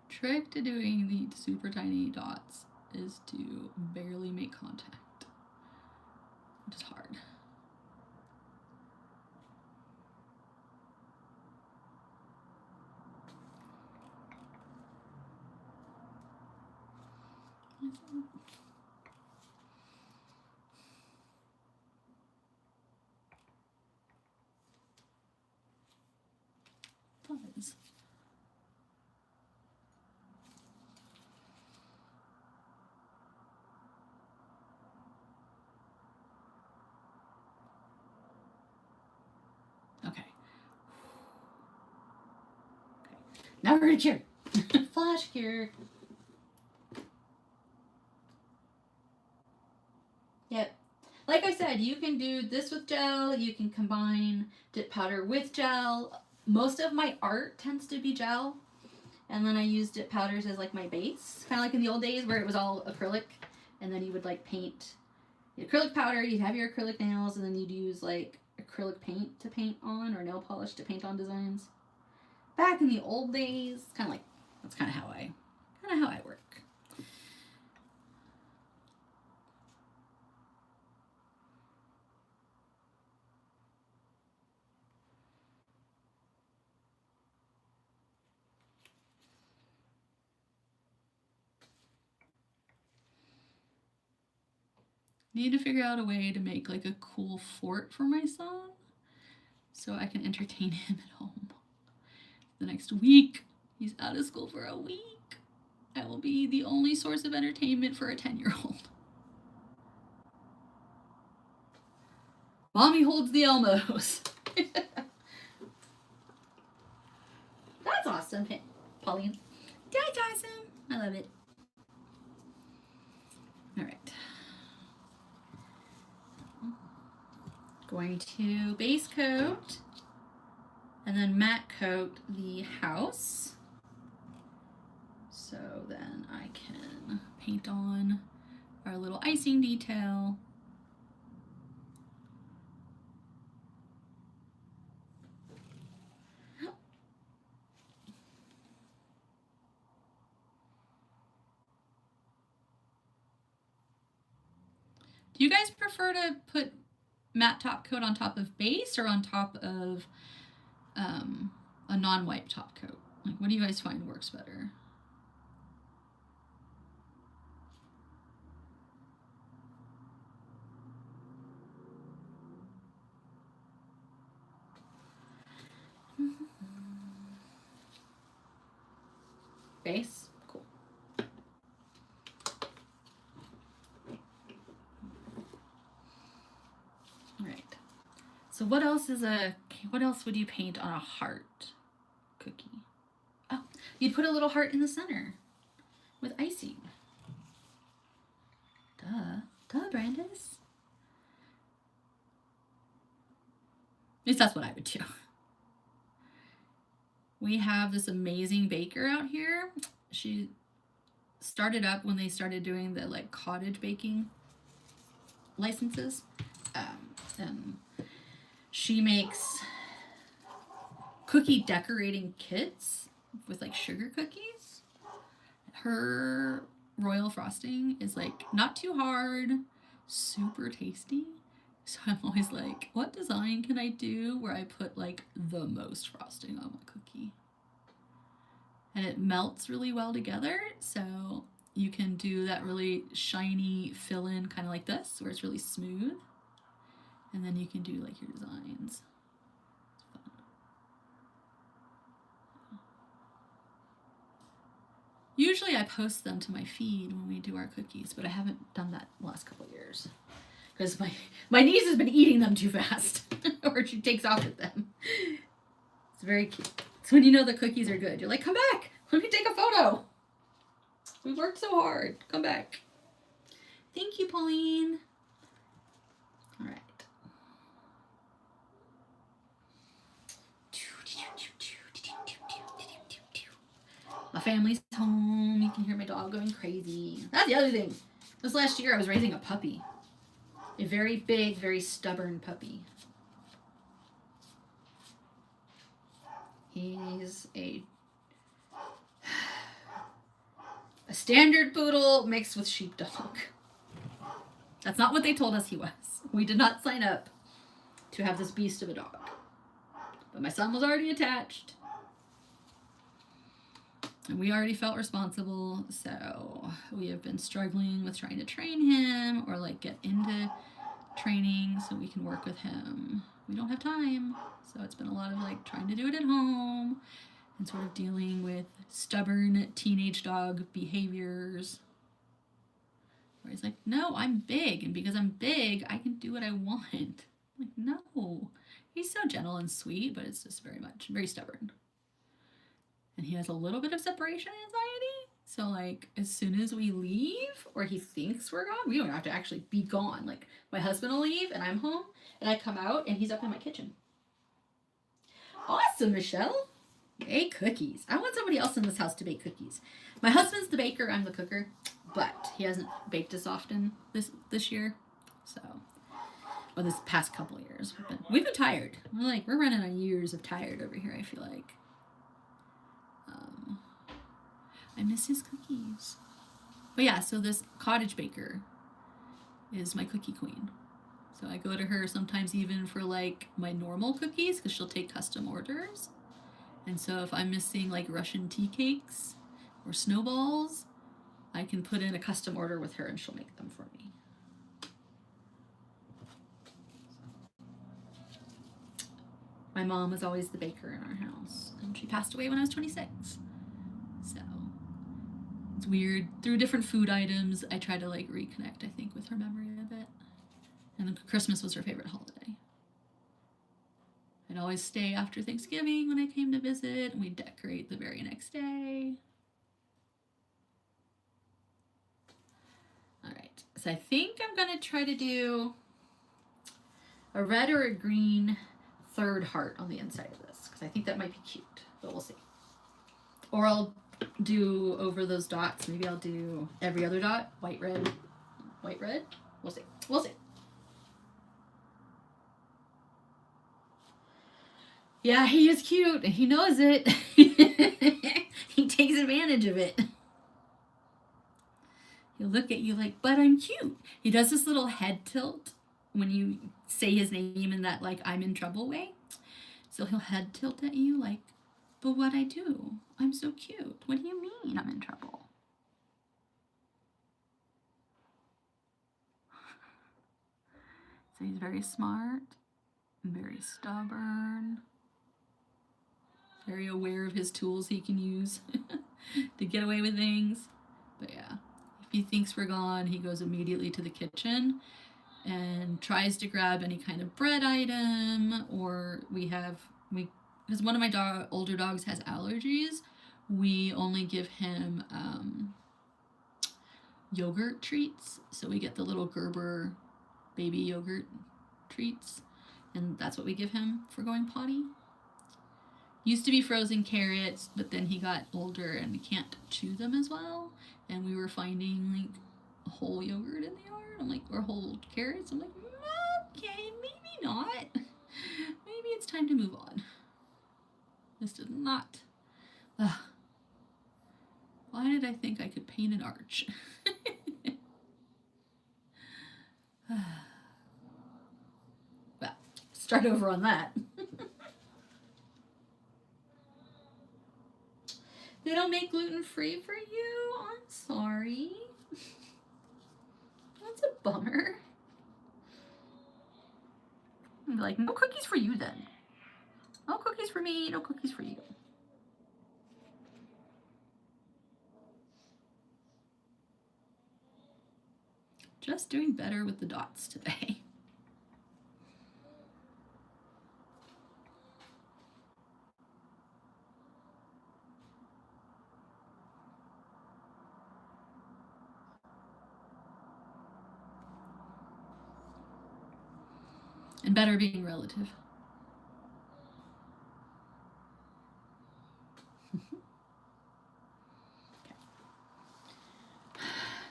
A: Trick to doing the super tiny dots is to barely make contact, which is hard. Fuzz. Okay. Now we're gonna cure. Flash cure. Like I said, you can do this with gel. You can combine dip powder with gel. Most of my art tends to be gel. And then I use dip powders as like my base. Kind of like in the old days where it was all acrylic. And then you would like paint the acrylic powder. You'd have your acrylic nails. And then you'd use like acrylic paint to paint on, or nail polish to paint on designs. Back in the old days, kind of like, that's kind of how I work. Need to figure out a way to make like a cool fort for my son so I can entertain him at home. The next week, he's out of school for a week. I will be the only source of entertainment for a 10-year-old. Mommy holds the Elmos. That's awesome, Pauline. That's awesome. I love it. All right. Going to base coat and then matte coat the house. So then I can paint on our little icing detail. Do you guys prefer to put matte top coat on top of base or on top of a non-white top coat? Like, what do you guys find works better? Base? Cool. All right. So what else would you paint on a heart cookie? Oh, you'd put a little heart in the center with icing. Duh, Brandis. At least that's what I would do. We have this amazing baker out here. She started up when they started doing the like cottage baking licenses. She makes cookie decorating kits with like sugar cookies. Her royal frosting is like not too hard, super tasty. So I'm always like, what design can I do where I put like the most frosting on my cookie? And it melts really well together, so you can do that really shiny fill-in kind of like this, where it's really smooth. And then you can do like your designs. Usually I post them to my feed when we do our cookies, but I haven't done that the last couple of years. Because my niece has been eating them too fast, or she takes off with them. It's very cute. It's when you know the cookies are good. You're like, come back, let me take a photo. We worked so hard. Come back. Thank you, Pauline. All right. My family's home. You can hear my dog going crazy. That's the other thing. This last year I was raising a puppy. A very big, very stubborn puppy. He's a standard poodle mixed with sheepdog. That's not what they told us he was. We did not sign up to have this beast of a dog. But my son was already attached. And we already felt responsible, so we have been struggling with trying to train him or like get into training so we can work with him. We don't have time, so it's been a lot of like trying to do it at home and sort of dealing with stubborn teenage dog behaviors. Where he's like, no, I'm big, and because I'm big, I can do what I want. I'm like, no. He's so gentle and sweet, but it's just very stubborn. And he has a little bit of separation anxiety, So like as soon as we leave or he thinks we're gone, we don't have to actually be gone. Like my husband will leave and I'm home and I come out and he's up in my kitchen. Awesome, Michelle. Bake cookies. I want somebody else in this house to bake cookies. My husband's the baker, I'm the cooker, but he hasn't baked as often this year. So, or this past couple of years. We've been tired. We're running on years of tired over here, I feel like. I miss his cookies. But yeah, so this cottage baker is my cookie queen. So I go to her sometimes even for like my normal cookies because she'll take custom orders. And so if I'm missing like Russian tea cakes or snowballs, I can put in a custom order with her and she'll make them for me. My mom was always the baker in our house and she passed away when I was 26. So it's weird. Through different food items, I try to like reconnect, I think, with her memory a bit. And Christmas was her favorite holiday. I'd always stay after Thanksgiving when I came to visit, and we'd decorate the very next day. All right, so I think I'm gonna try to do a red or a green third heart on the inside of this, because I think that might be cute, but we'll see. Or I'll do over those dots, maybe I'll do every other dot, white, red, we'll see, we'll see. Yeah, he is cute, and he knows it. He takes advantage of it. He'll look at you like, but I'm cute. He does this little head tilt when you say his name in that like I'm in trouble way. So he'll head tilt at you like, but what I do? I'm so cute. What do you mean I'm in trouble? So he's very smart, very stubborn, very aware of his tools he can use to get away with things. But yeah, if he thinks we're gone, he goes immediately to the kitchen and tries to grab any kind of bread item, or because one of my older dogs has allergies, we only give him yogurt treats. So we get the little Gerber baby yogurt treats, and that's what we give him for going potty. Used to be frozen carrots, but then he got older and he can't chew them as well. And we were finding like whole yogurt in the yard. I'm like, or whole carrots. I'm like, okay, maybe not. Maybe it's time to move on. This did not. Why did I think I could paint an arch? Well, start over on that. They don't make gluten-free for you? I'm sorry. That's a bummer. I'd be like, no cookies for you then. No cookies for me, no cookies for you. Just doing better with the dots today. And better being relative. Okay.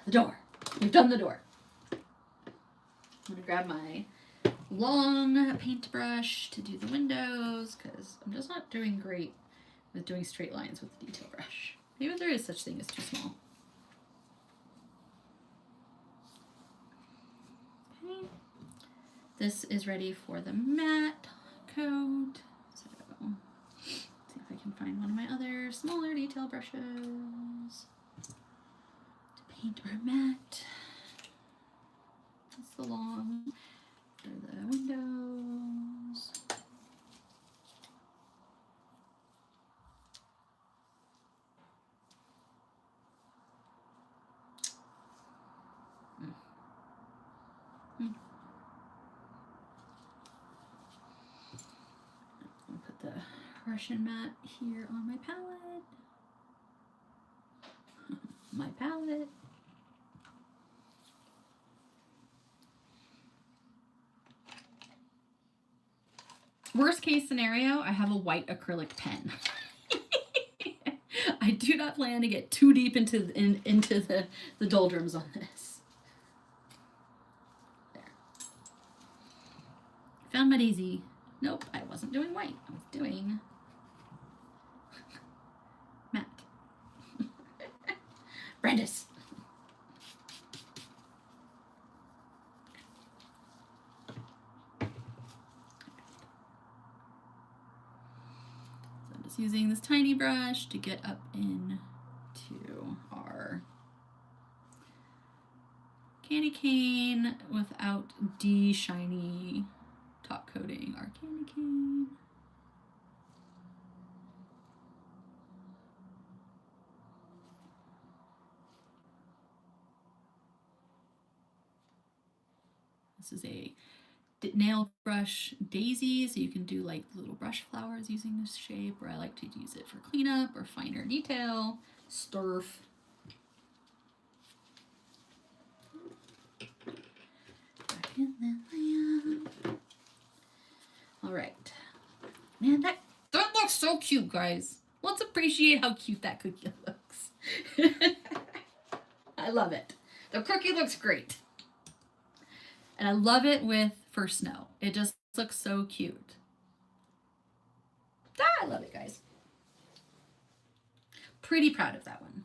A: The door. We've done the door. I'm gonna grab my long paintbrush to do the windows because I'm just not doing great with doing straight lines with the detail brush. Maybe there is such thing as too small. Okay. This is ready for the matte coat. So, let's see if I can find one of my other smaller detail brushes to paint our matte. That's the long for the windows. I'll put the Russian matte here on my palette. my palette. Worst case scenario, I have a white acrylic pen. I do not plan to get too deep into the doldrums on this. There. Found my daisy. Nope, I wasn't doing white. I was doing matte. Brandis. Using this tiny brush to get up into our candy cane without de-shiny top coating our candy cane. This is a nail brush daisy, so you can do like little brush flowers using this shape, or I like to use it for cleanup or finer detail, sturf. Back in the lamp. All right. Man, that looks so cute, guys. Let's appreciate how cute that cookie looks. I love it. The cookie looks great. And I love it with first snow. It just looks so cute. Ah, I love it, guys. Pretty proud of that one.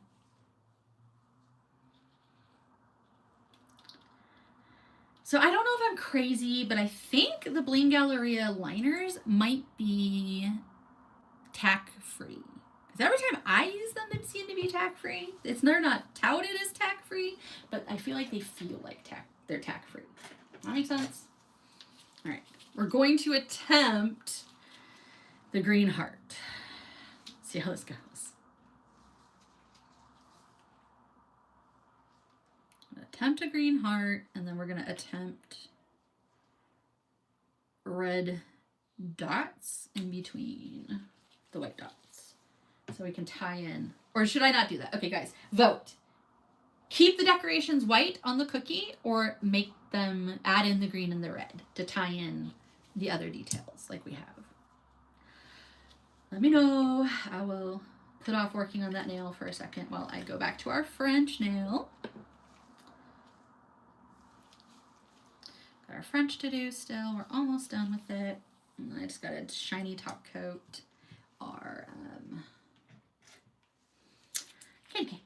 A: So I don't know if I'm crazy, but I think the Bling Galleria liners might be tack-free. Because every time I use them, they seem to be tack-free. They're not touted as tack-free, but I feel like they feel like they're tack-free. That makes sense? All right, we're going to attempt the green heart. See how this goes. I'm gonna attempt a green heart, and then we're gonna attempt red dots in between the white dots. So we can tie in, or should I not do that? Okay, guys, vote. Keep the decorations white on the cookie, or make them add in the green and the red to tie in the other details like we have. Let me know. I will put off working on that nail for a second while I go back to our French nail. Got our French to do still. We're almost done with it. And I just got a shiny top coat our candy cane.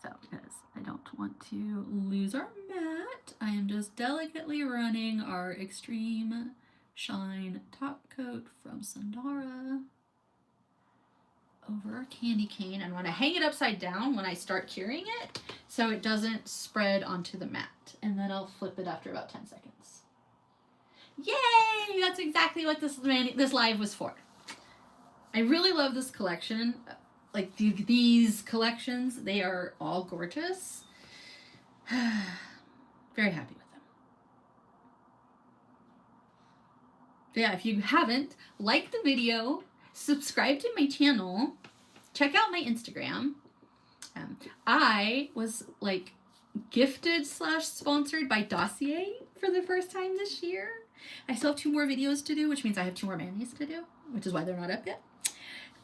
A: So, because I don't want to lose our mat, I am just delicately running our Extreme Shine top coat from Sandara over our candy cane. And I want to hang it upside down when I start curing it so it doesn't spread onto the mat. And then I'll flip it after about 10 seconds. Yay! That's exactly what this live was for. I really love this collection. Like these collections, they are all gorgeous. Very happy with them. Yeah, if you haven't, like the video, subscribe to my channel, check out my Instagram. I was like gifted / sponsored by Dossier for the first time this year. I still have 2 more videos to do, which means I have 2 more manis to do, which is why they're not up yet.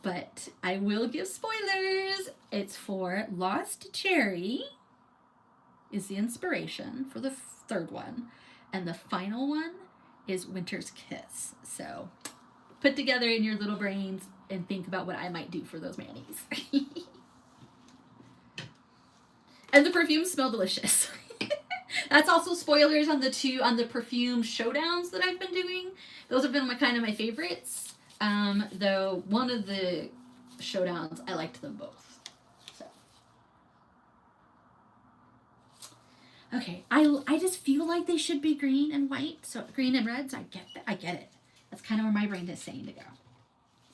A: But I will give spoilers. It's for Lost Cherry is the inspiration for the 3rd one. And the final one is Winter's Kiss. So put together in your little brains and think about what I might do for those manis. And the perfumes smell delicious. That's also spoilers on the perfume showdowns that I've been doing. Those have been kind of my favorites. Though one of the showdowns, I liked them both. So. Okay, I just feel like they should be green and white, so green and red, so I get that. I get it. That's kind of where my brain is saying to go.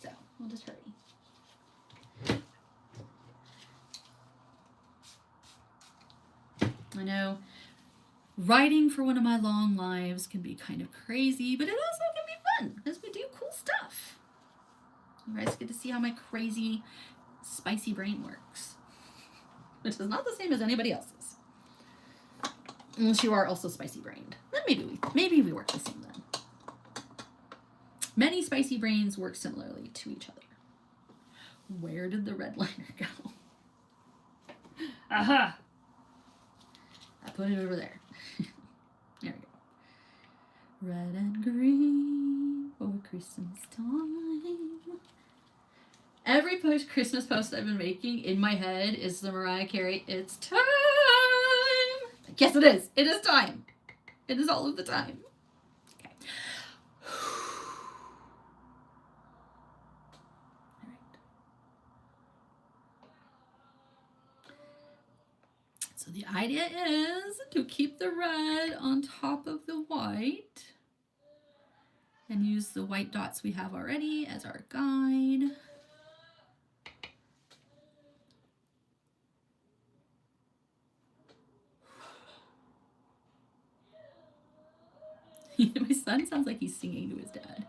A: So, we'll just hurry. I know writing for one of my long lives can be kind of crazy, but it also can be fun because we do cool stuff. You guys get to see how my crazy, spicy brain works. Which is not the same as anybody else's. Unless you are also spicy-brained. Then maybe we work the same then. Many spicy brains work similarly to each other. Where did the red liner go? Aha! I put it over there. There we go. Red and green for Christmas time. Every Christmas post I've been making in my head is the Mariah Carey, "It's time." Yes, it is. It is time. It is all of the time. Okay. All right. So the idea is to keep the red on top of the white and use the white dots we have already as our guide. My son sounds like he's singing to his dad.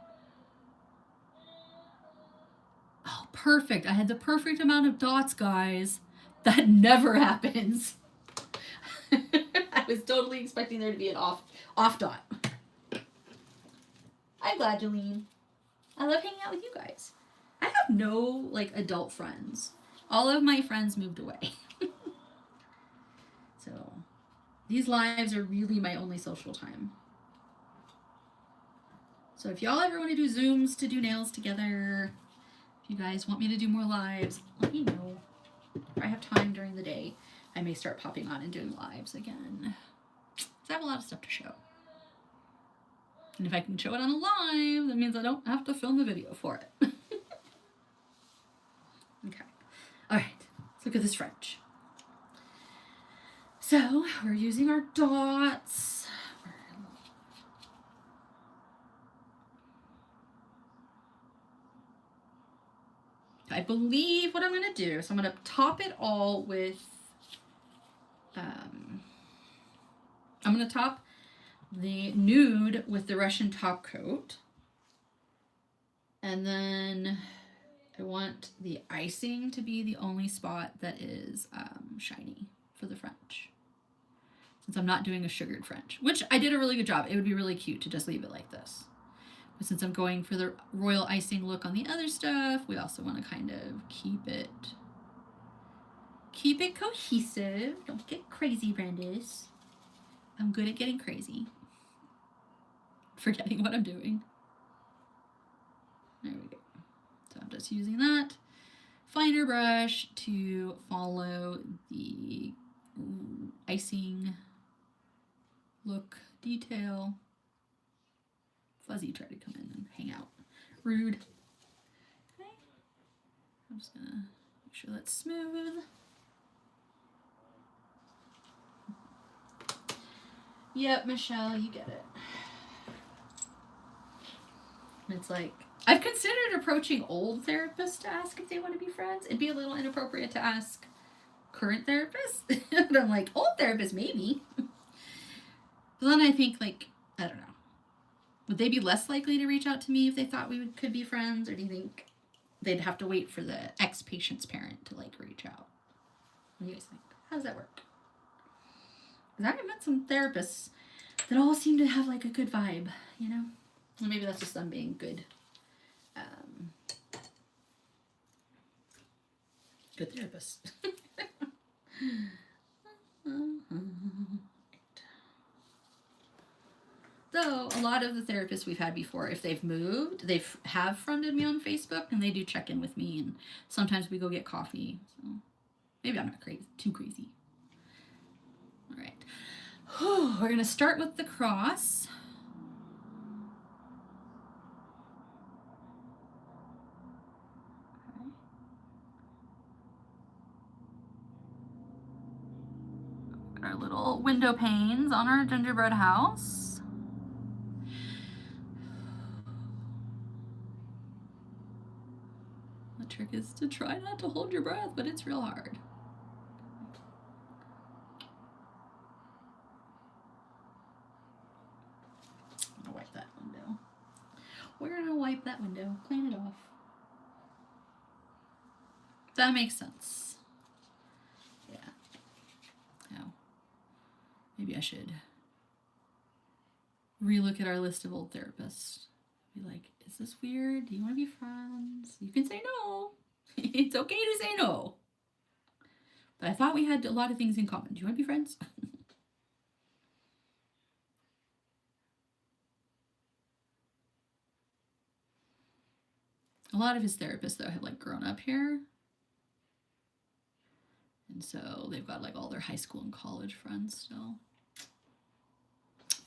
A: Oh, perfect. I had the perfect amount of dots, guys. That never happens. I was totally expecting there to be an off dot. I'm glad, Jolene. I love hanging out with you guys. I have no, like, adult friends. All of my friends moved away. So, these lives are really my only social time. So if y'all ever want to do Zooms to do nails together, if you guys want me to do more lives, let me know. If I have time during the day, I may start popping on and doing lives again. Because I have a lot of stuff to show. And if I can show it on a live, that means I don't have to film the video for it. Okay. All right. Let's look at this French. So we're using our dots. I believe what I'm going to do is I'm going to top it all with, I'm going to top the nude with the Russian top coat. And then I want the icing to be the only spot that is shiny for the French. Since I'm not doing a sugared French, which I did a really good job. It would be really cute to just leave it like this. But since I'm going for the royal icing look on the other stuff, we also want to kind of keep it cohesive. Don't get crazy, Brandis. I'm good at getting crazy. Forgetting what I'm doing. There we go. So I'm just using that finer brush to follow the icing look detail. Fuzzy tried to come in and hang out. Rude. Okay. I'm just gonna make sure that's smooth. Yep, Michelle, you get it. It's like, I've considered approaching old therapists to ask if they want to be friends. It'd be a little inappropriate to ask current therapists. But I'm like, old therapists, maybe. But then I think, like, I don't know. Would they be less likely to reach out to me if they thought we could be friends? Or do you think they'd have to wait for the ex-patient's parent to, like, reach out? What do you guys think? How does that work? Because I've met some therapists that all seem to have, like, a good vibe, you know? Well, maybe that's just them being good. Good therapists. So a lot of the therapists we've had before, if they've moved, have friended me on Facebook, and they do check in with me, and sometimes we go get coffee. So maybe I'm not too crazy. All right, we're gonna start with the cross. Okay. Got our little window panes on our gingerbread house. The trick is to try not to hold your breath, but it's real hard. I'm gonna wipe that window. We're gonna wipe that window, clean it off. That makes sense. Yeah. Oh. Maybe I should relook at our list of old therapists. Be like, is this weird? Do you want to be friends? You can say no. It's okay to say no. But I thought we had a lot of things in common. Do you want to be friends? A lot of his therapists, though, have like grown up here. And so they've got like all their high school and college friends still.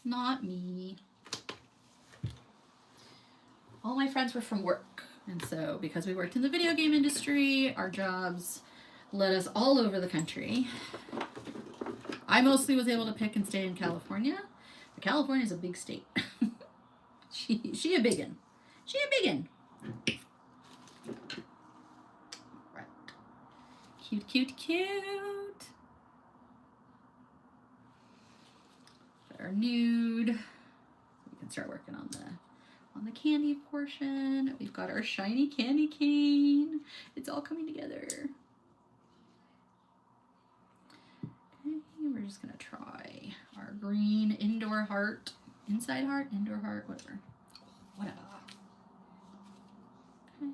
A: Not me. All my friends were from work. And so because we worked in the video game industry, our jobs led us all over the country. I mostly was able to pick and stay in California. But California's a big state. she a biggin. She a biggin. Right. Cute, cute, cute. Got our nude. We can start working on the candy portion. We've got our shiny candy cane. It's all coming together. Okay, we're just gonna try our green indoor heart, inside heart, indoor heart, whatever. Whatever. Okay.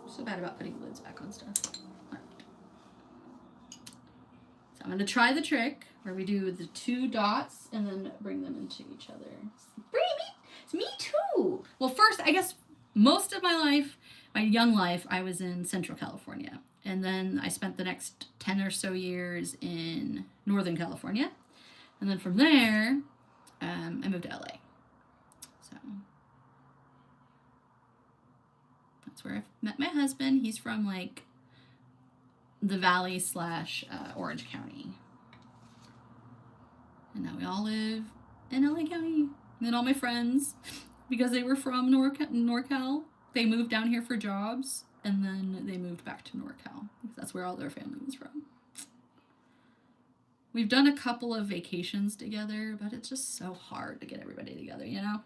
A: So bad about putting lids back on stuff. All right. So I'm gonna try the trick where we do the 2 dots and then bring them into each other. It's me too. Well, first, I guess most of my life, my young life, I was in Central California. And then I spent the next 10 or so years in Northern California. And then from there, I moved to LA. So that's where I met my husband. He's from like the Valley / Orange County. And now we all live in LA County. And then all my friends, because they were from NorCal, they moved down here for jobs. And then they moved back to NorCal. Because that's where all their family was from. We've done a couple of vacations together, but it's just so hard to get everybody together, you know?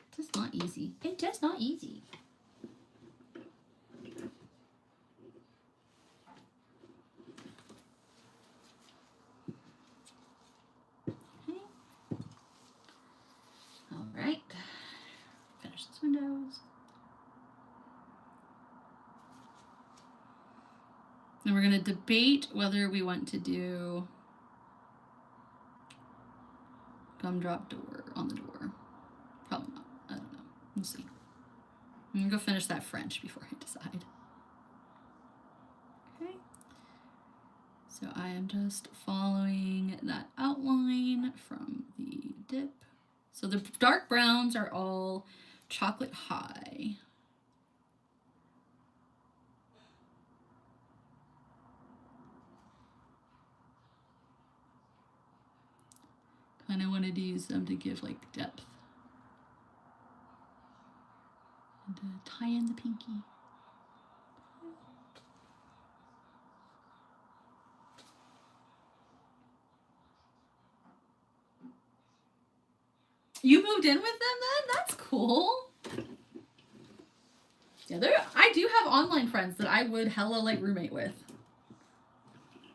A: It's just not easy. It's just not easy. Okay. All right. Finish this windows. And we're going to debate whether we want to do gumdrop door on the door. Probably not. I don't know. We'll see. I'm going to go finish that French before I decide. Okay. So I am just following that outline from the dip. So the dark browns are all chocolate high. Kind of wanted to use them to give like depth. And to tie in the pinky. You moved in with them then? That's cool. Yeah, I do have online friends that I would hella like roommate with.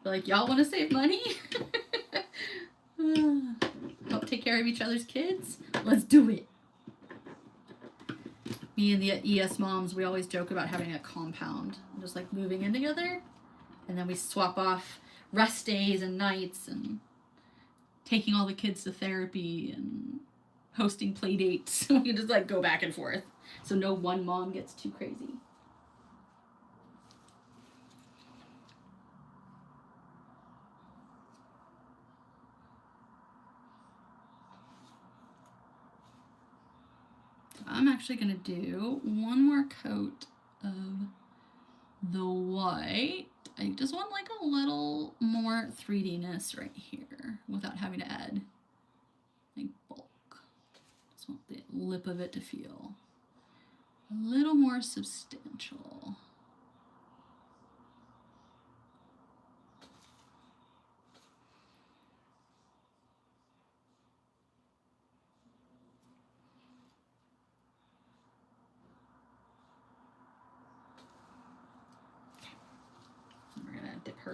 A: Like, y'all want to save money? Help take care of each other's kids? Let's do it. Me and the ES moms, we always joke about having a compound. Just like moving in together. And then we swap off rest days and nights and taking all the kids to therapy and hosting play dates. We just like go back and forth. So no one mom gets too crazy. I'm actually going to do one more coat of the white. I just want like a little more 3D-ness right here without having to add like bulk. Just want the lip of it to feel a little more substantial.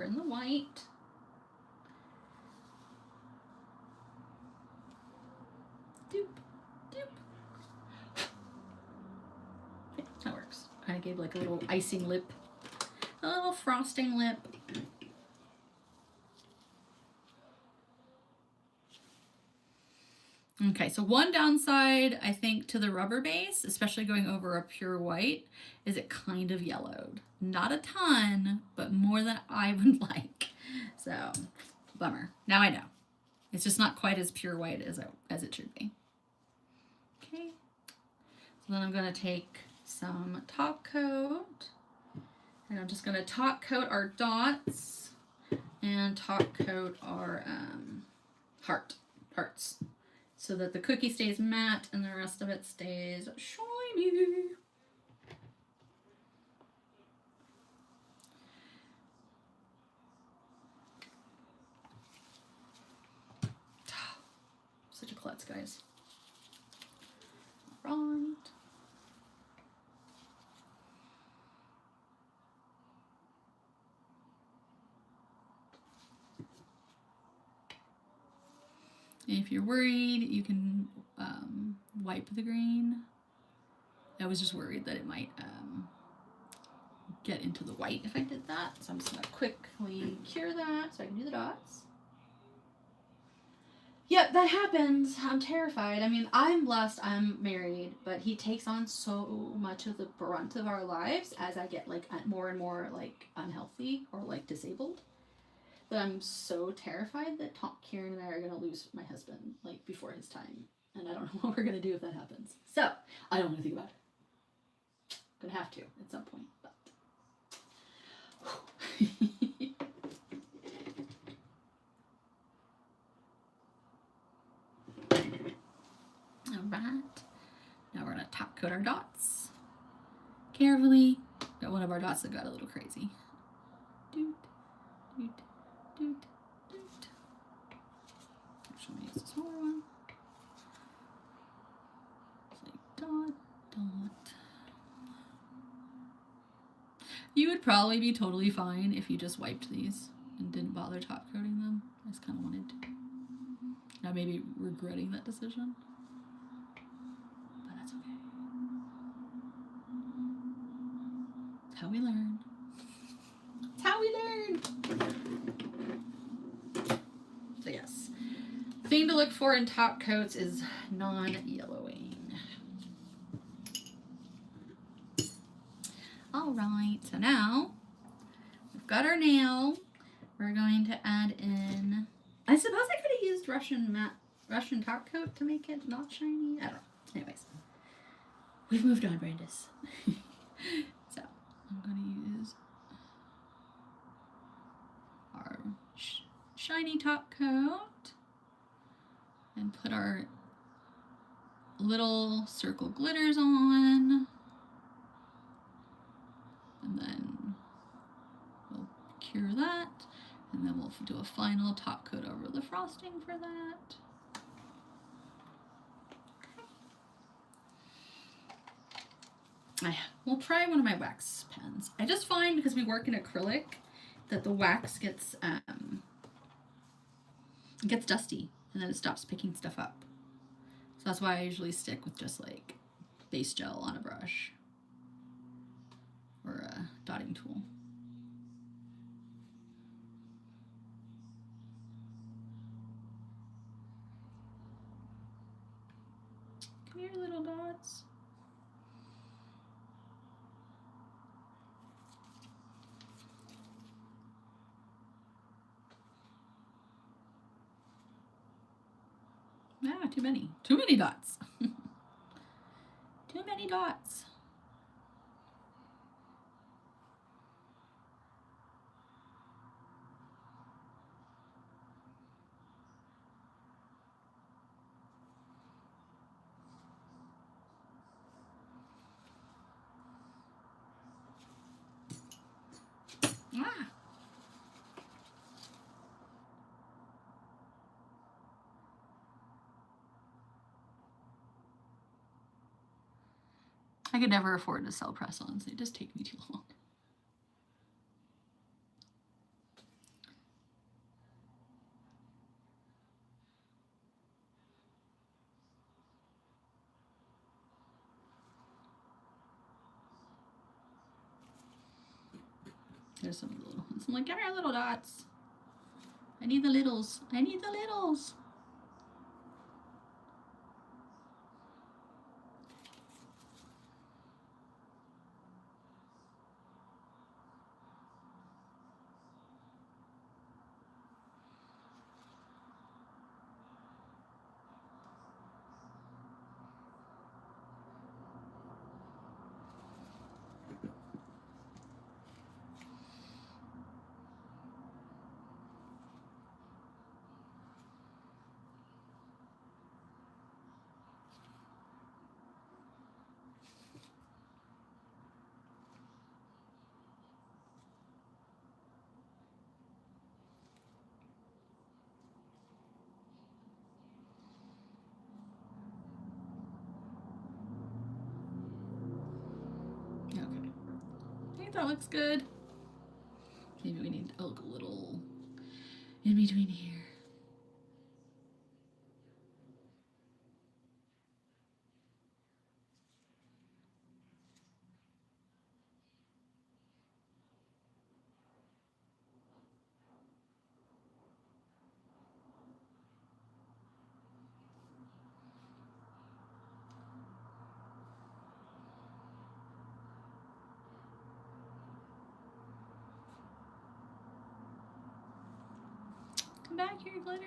A: deeper in the white. Doop, doop. Okay, that works. Kind of gave like a little icing lip, a little frosting lip. Okay, so one downside, I think, to the rubber base, especially going over a pure white, is it kind of yellowed. Not a ton, but more than I would like. So, bummer. Now I know. It's just not quite as pure white as it should be. Okay, so then I'm going to take some top coat, and I'm just going to top coat our dots and top coat our hearts, so that the cookie stays matte and the rest of it stays shiny. Such a klutz, guys. All right. If you're worried, you can wipe the green. I was just worried that it might get into the white if I did that. So I'm just gonna quickly cure that so I can do the dots. Yep, that happens. I'm terrified. I mean, I'm blessed, I'm married, but he takes on so much of the brunt of our lives as I get like more and more like unhealthy or like disabled. But I'm so terrified that Kieran and I are going to lose my husband, like, before his time. And I don't know what we're going to do if that happens. So, I don't want to think about it. I'm going to have to at some point. But. Alright. Now we're going to top coat our dots. Carefully. Got one of our dots that got a little crazy. Doot, doot. Doot, doot. Actually, I'm going to use a smaller one. It's like dot, dot. You would probably be totally fine if you just wiped these and didn't bother top coating them. I just kind of wanted to. Now maybe regretting that decision. But that's okay. It's how we learn. It's how we learn. So yes, thing to look for in top coats is non-yellowing. All right, so now we've got our nail. We're going to add in, I suppose I could have used Russian top coat to make it not shiny. I don't know. Anyways, we've moved on, Brandis. So I'm going to use our shiny top coat and put our little circle glitters on, and then we'll cure that, and then we'll do a final top coat over the frosting for that. We'll try one of my wax pens. I just find, because we work in acrylic, that the wax gets dusty and then it stops picking stuff up. So that's why I usually stick with just like base gel on a brush or a dotting tool. Come here, little dots. Ah, too many. Too many dots. Too many dots. Ah. I could never afford to sell press-ons. They just take me too long. there's some little ones. I'm like, give me your little dots. I need the littles. I need the littles. Okay. I think that looks good. Maybe we need a little in between here. Come back here, glitter.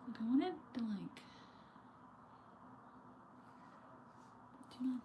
A: I want it to like too much.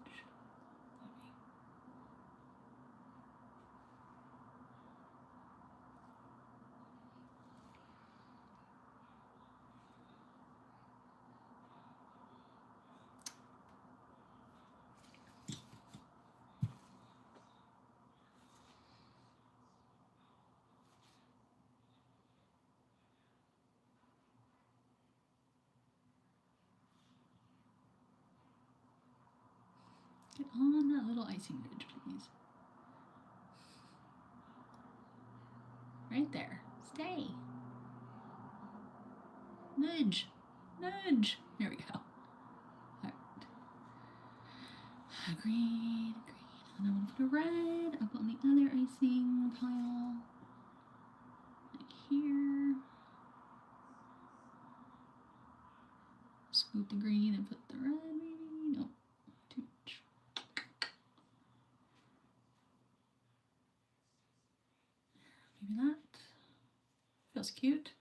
A: Get on that little icing ridge, please. Right there. Stay. Nudge. Nudge. There we go. All right. Green, green. And I want to put a red up on the other icing pile. Like here. Scoop the green and put the red, maybe? No. Too much. Maybe that. Feels cute.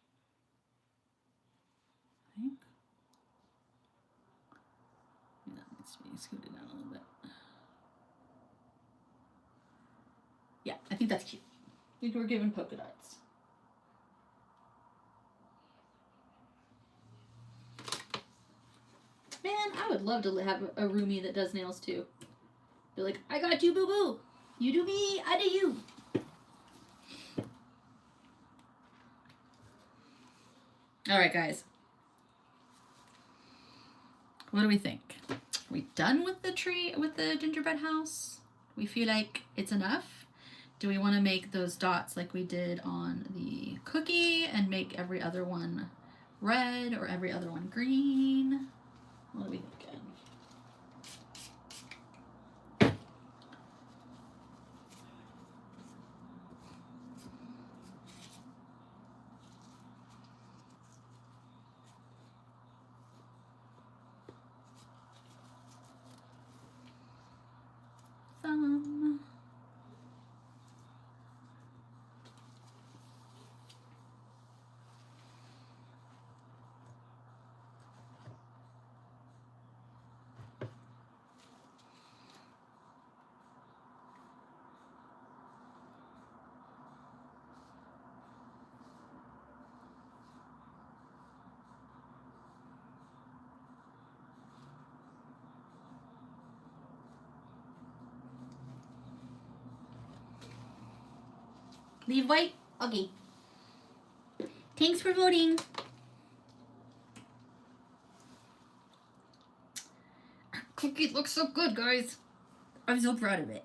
A: I think. Maybe that needs to be scooted down a little bit. Yeah, I think that's cute. I think we're given polka dots. Man, I would love to have a roomie that does nails too. Be like, I got you, boo boo. You do me, I do you. All right, guys. What do we think? Are we done with the tree, with the gingerbread house? We feel like it's enough? Do we want to make those dots like we did on the cookie and make every other one red or every other one green? What are we thinking? Some. Leave white? Okay. Thanks for voting. Our cookie looks so good, guys. I'm so proud of it.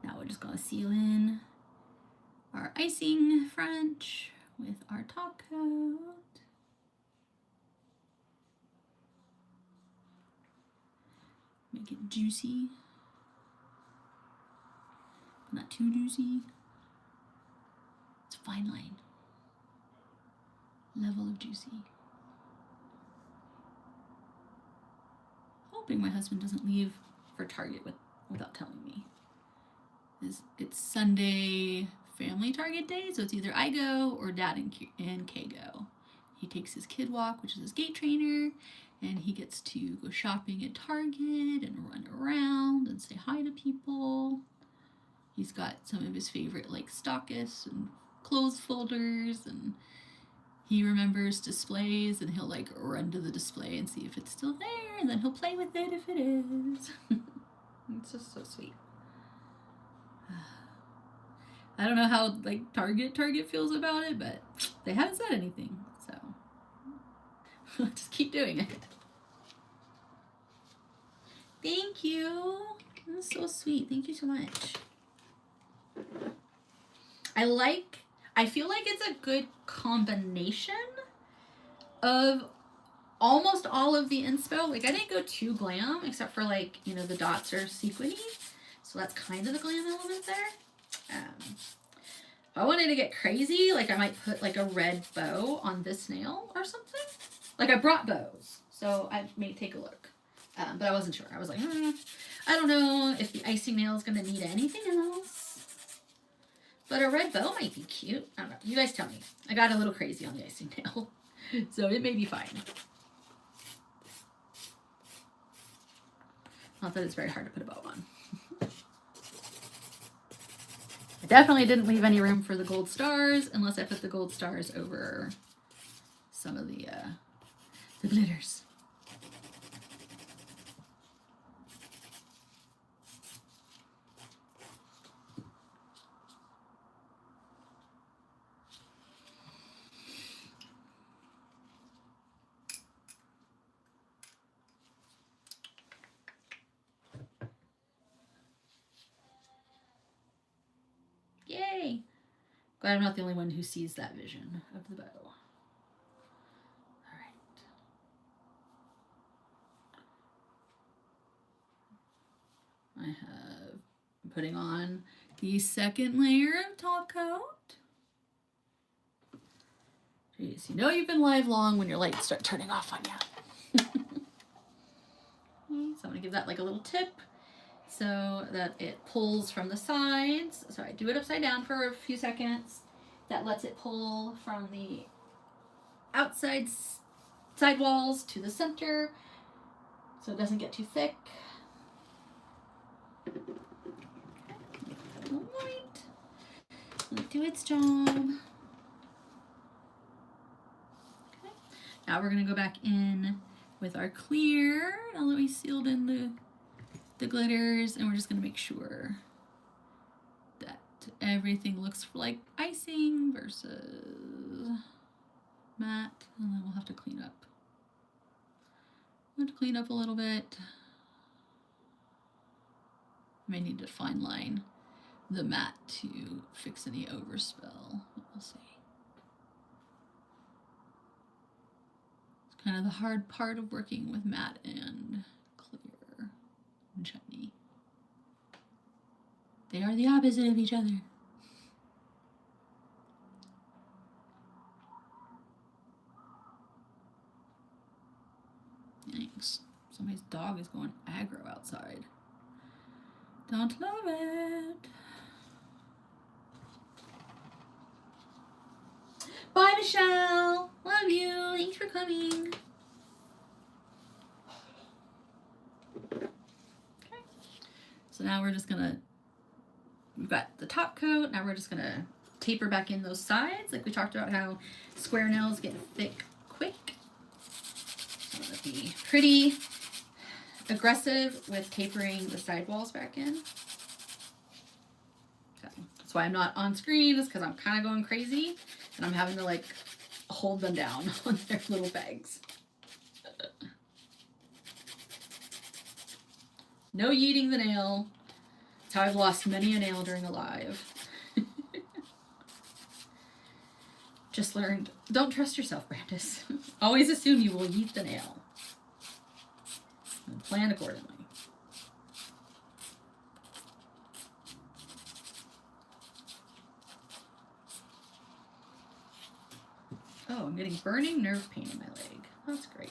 A: Now we're just gonna seal in our icing French with our top coat. Make it juicy. Not too juicy. It's a fine line. Level of juicy. Hoping my husband doesn't leave for Target without telling me. It's Sunday family Target day, so it's either I go or Dad and Kay go. He takes his kid walk, which is his gait trainer, and he gets to go shopping at Target and run around and say hi to people. He's got some of his favorite like stockists and clothes folders, and he remembers displays, and he'll like run to the display and see if it's still there, and then he'll play with it if it is. It's just so sweet. I don't know how like Target feels about it, but they haven't said anything, so just keep doing it. Thank you. That's so sweet. Thank you so much. I feel like it's a good combination of almost all of the inspo. Like I didn't go too glam, except for like, you know, the dots are sequiny. So that's kind of the glam element there. If I wanted to get crazy, like I might put like a red bow on this nail or something. Like I brought bows, so I may take a look. But I wasn't sure. I was like, I don't know if the icing nail is going to need anything else. But a red bow might be cute. I don't know. You guys tell me. I got a little crazy on the icing nail, so it may be fine. Not that it's very hard to put a bow on. I definitely didn't leave any room for the gold stars unless I put the gold stars over some of the glitters. Yay! Glad I'm not the only one who sees that vision of the bow. All right. I have putting on the second layer of top coat. Jeez, you know you've been live long when your lights start turning off on you. So I'm gonna give that like a little tip, so that it pulls from the sides. So I do it upside down for a few seconds. That lets it pull from the outside side walls to the center, so it doesn't get too thick. All right, let it do its job. Okay. Now we're gonna go back in with our clear. Now that we sealed in the glitters, and we're just going to make sure that everything looks like icing versus matte, and then we'll have to clean up. We'll have to clean up a little bit. May need to fine line the matte to fix any overspill. We'll see. It's kind of the hard part of working with matte and clear and shiny. They are the opposite of each other. Thanks. Somebody's dog is going aggro outside. Don't love it. Bye, Michelle. Love you. Thanks for coming. Okay. So now we're just gonna, we've got the top coat. Now we're just gonna taper back in those sides. Like we talked about how square nails get thick quick. So I'm gonna be pretty aggressive with tapering the side walls back in. So that's why I'm not on screen, is because I'm kind of going crazy and I'm having to like hold them down on their little bags. No yeeting the nail. That's how I've lost many a nail during a live. Just learned, don't trust yourself, Brandis. Always assume you will yeet the nail. And plan accordingly. Oh, I'm getting burning nerve pain in my leg. That's great.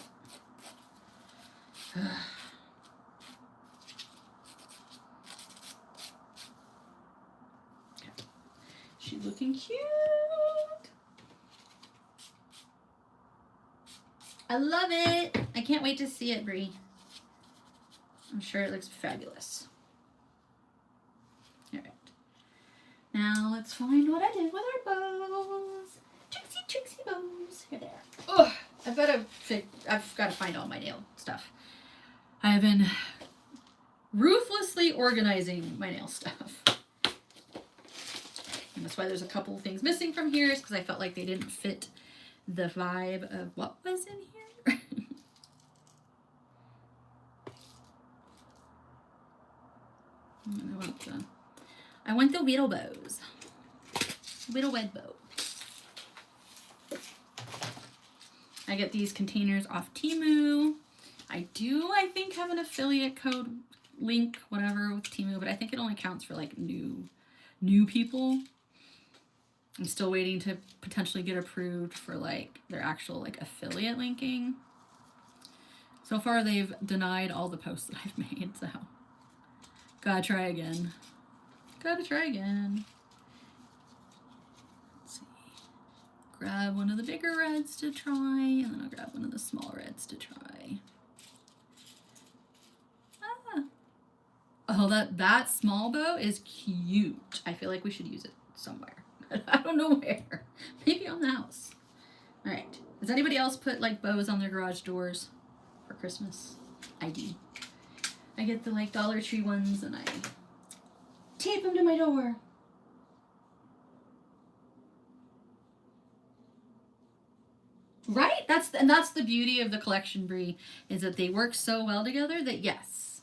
A: She's looking cute. I love it. I can't wait to see it, Brie. I'm sure it looks fabulous. All right. Now let's find what I did with our bows. Trixie bows. Here they are. Ugh, I've got to find all my nail stuff. I have been ruthlessly organizing my nail stuff. And that's why there's a couple of things missing from here, is because I felt like they didn't fit the vibe of what was in here. I want the whittle bows. Whittle wed bow. I get these containers off Temu. I think, have an affiliate code link, whatever, with Temu, but I think it only counts for like new people. I'm still waiting to potentially get approved for like their actual like affiliate linking. So far they've denied all the posts that I've made, so gotta try again. Gotta try again. Let's see. Grab one of the bigger reds to try, and then I'll grab one of the small reds to try. Oh, that small bow is cute. I feel like we should use it somewhere. I don't know where. Maybe on the house. All right. Does anybody else put like bows on their garage doors for Christmas? I do. I get the like Dollar Tree ones and I tape them to my door. Right? That's the beauty of the collection, Brie, is that they work so well together that yes,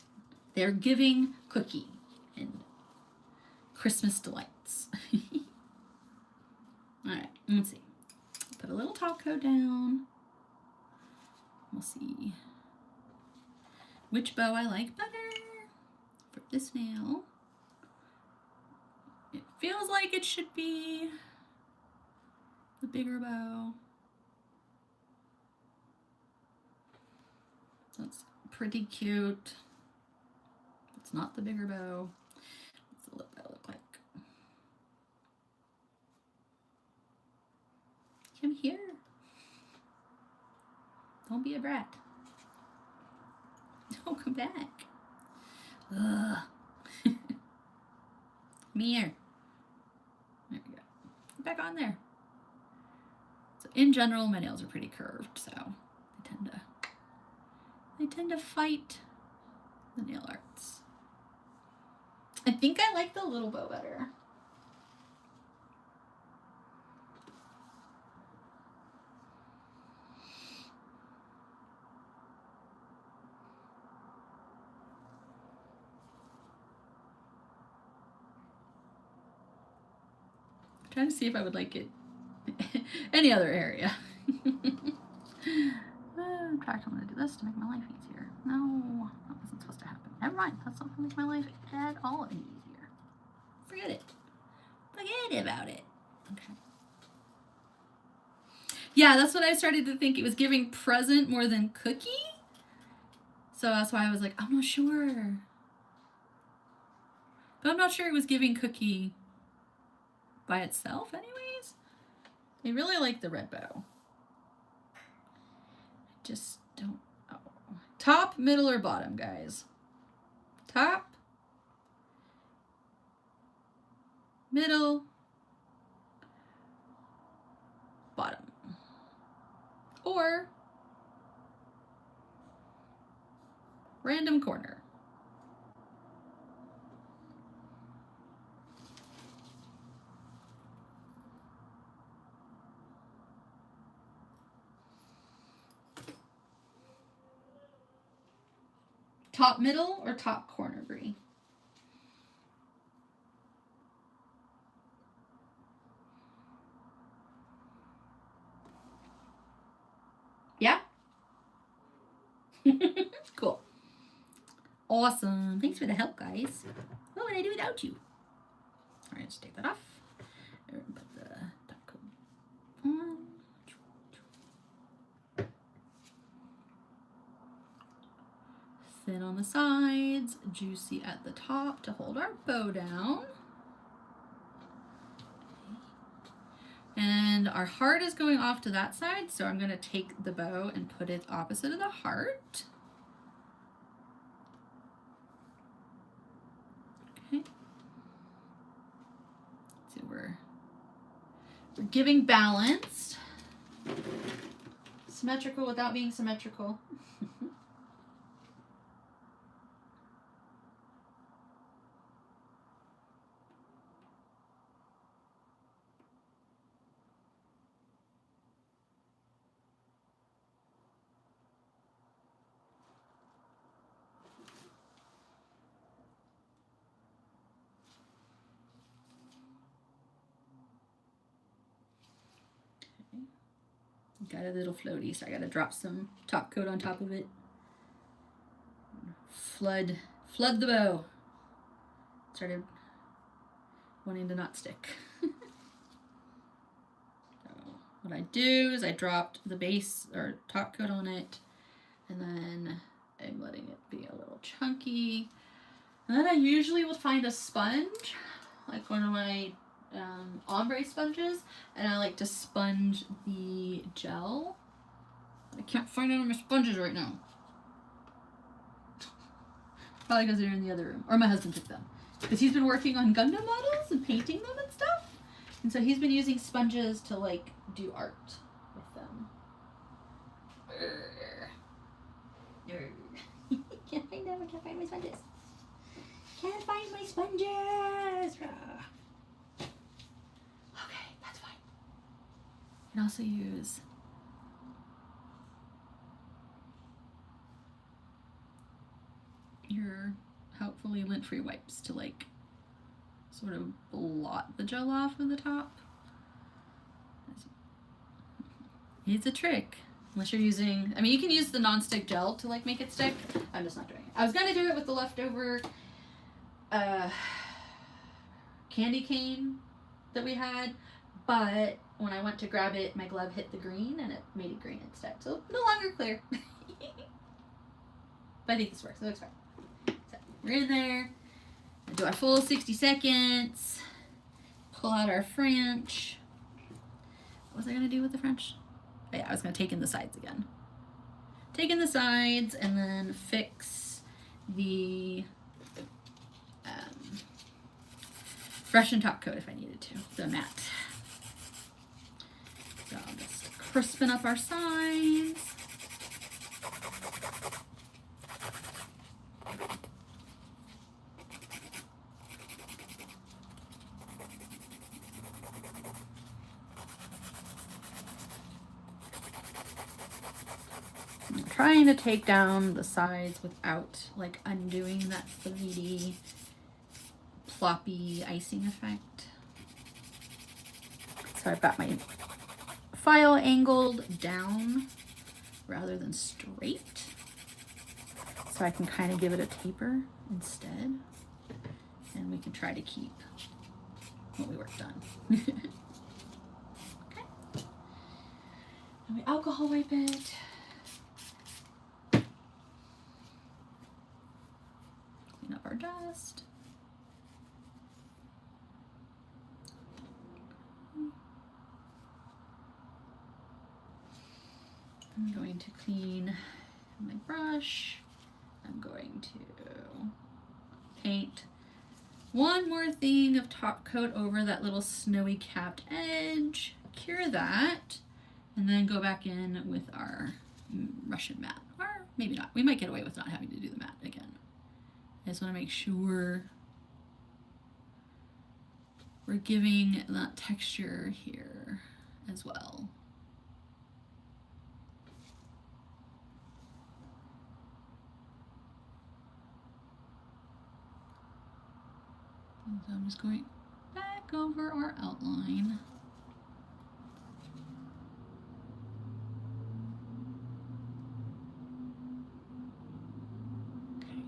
A: they're giving cookie and Christmas delights. All right, let's see. Put a little top coat down. We'll see which bow I like better for this nail. It feels like it should be the bigger bow. That's pretty cute. It's not the bigger bow. What's the lip bow look like? Come here. Don't be a brat. Don't come back. Ugh. Come here. There we go. Get back on there. So in general, my nails are pretty curved, so I tend to fight the nail arts. I think I like the little bow better. I'm trying to see if I would like it any other area. In fact, I'm going to do this to make my life easier. No, that wasn't supposed to happen. Never mind. That's not going to make my life at all any easier. Forget it. Forget about it. Okay. Yeah, that's what I started to think. It was giving present more than cookie. So that's why I was like, I'm not sure. But I'm not sure it was giving cookie by itself anyways. I really like the red bow. Just don't. Oh. Top, middle, or bottom, guys? Top, middle, bottom. Or random corner. Top middle or top corner, Brie? Yeah? Cool. Awesome. Thanks for the help, guys. What would I do without you? All right, just take that off. And put the top coat on. Thin on the sides, juicy at the top to hold our bow down. And our heart is going off to that side, so I'm going to take the bow and put it opposite of the heart. Okay. So we're giving balance. Symmetrical without being symmetrical. Got a little floaty, so I gotta drop some top coat on top of it. Flood the bow. Started wanting to not stick. So what I do is I dropped the base or top coat on it, and then I'm letting it be a little chunky. And then I usually will find a sponge, like one of my ombre sponges, and I like to sponge the gel. I can't find any of my sponges right now. Probably because they're in the other room, or my husband took them, because he's been working on Gundam models and painting them and stuff, and so he's been using sponges to like do art with them. Can't find them. I can't find my sponges. Can't find my sponges. You can also use your helpfully lint-free wipes to like sort of blot the gel off of the top. It's a trick. Unless you're using, I mean, you can use the non-stick gel to like make it stick. I'm just not doing it. I was gonna do it with the leftover candy cane that we had, but when I went to grab it, my glove hit the green and it made it green instead. So no longer clear. But I think this works. It looks fine. So we're in there. Do our full 60 seconds. Pull out our French. What was I going to do with the French? Oh, yeah, I was going to take in the sides again. Take in the sides and then fix the freshen top coat if I needed to. The matte. So I'll just crispen up our sides. I'm trying to take down the sides without like undoing that 3D ploppy icing effect. So I've got my file angled down rather than straight, so I can kind of give it a taper instead, and we can try to keep what we worked on. Okay, and we alcohol wipe it. Clean up our dust. I'm going to clean my brush. I'm going to paint one more thing of top coat over that little snowy capped edge, cure that, and then go back in with our Russian matte. Or maybe not. We might get away with not having to do the matte again. I just want to make sure we're giving that texture here as well. So I'm just going back over our outline. Okay.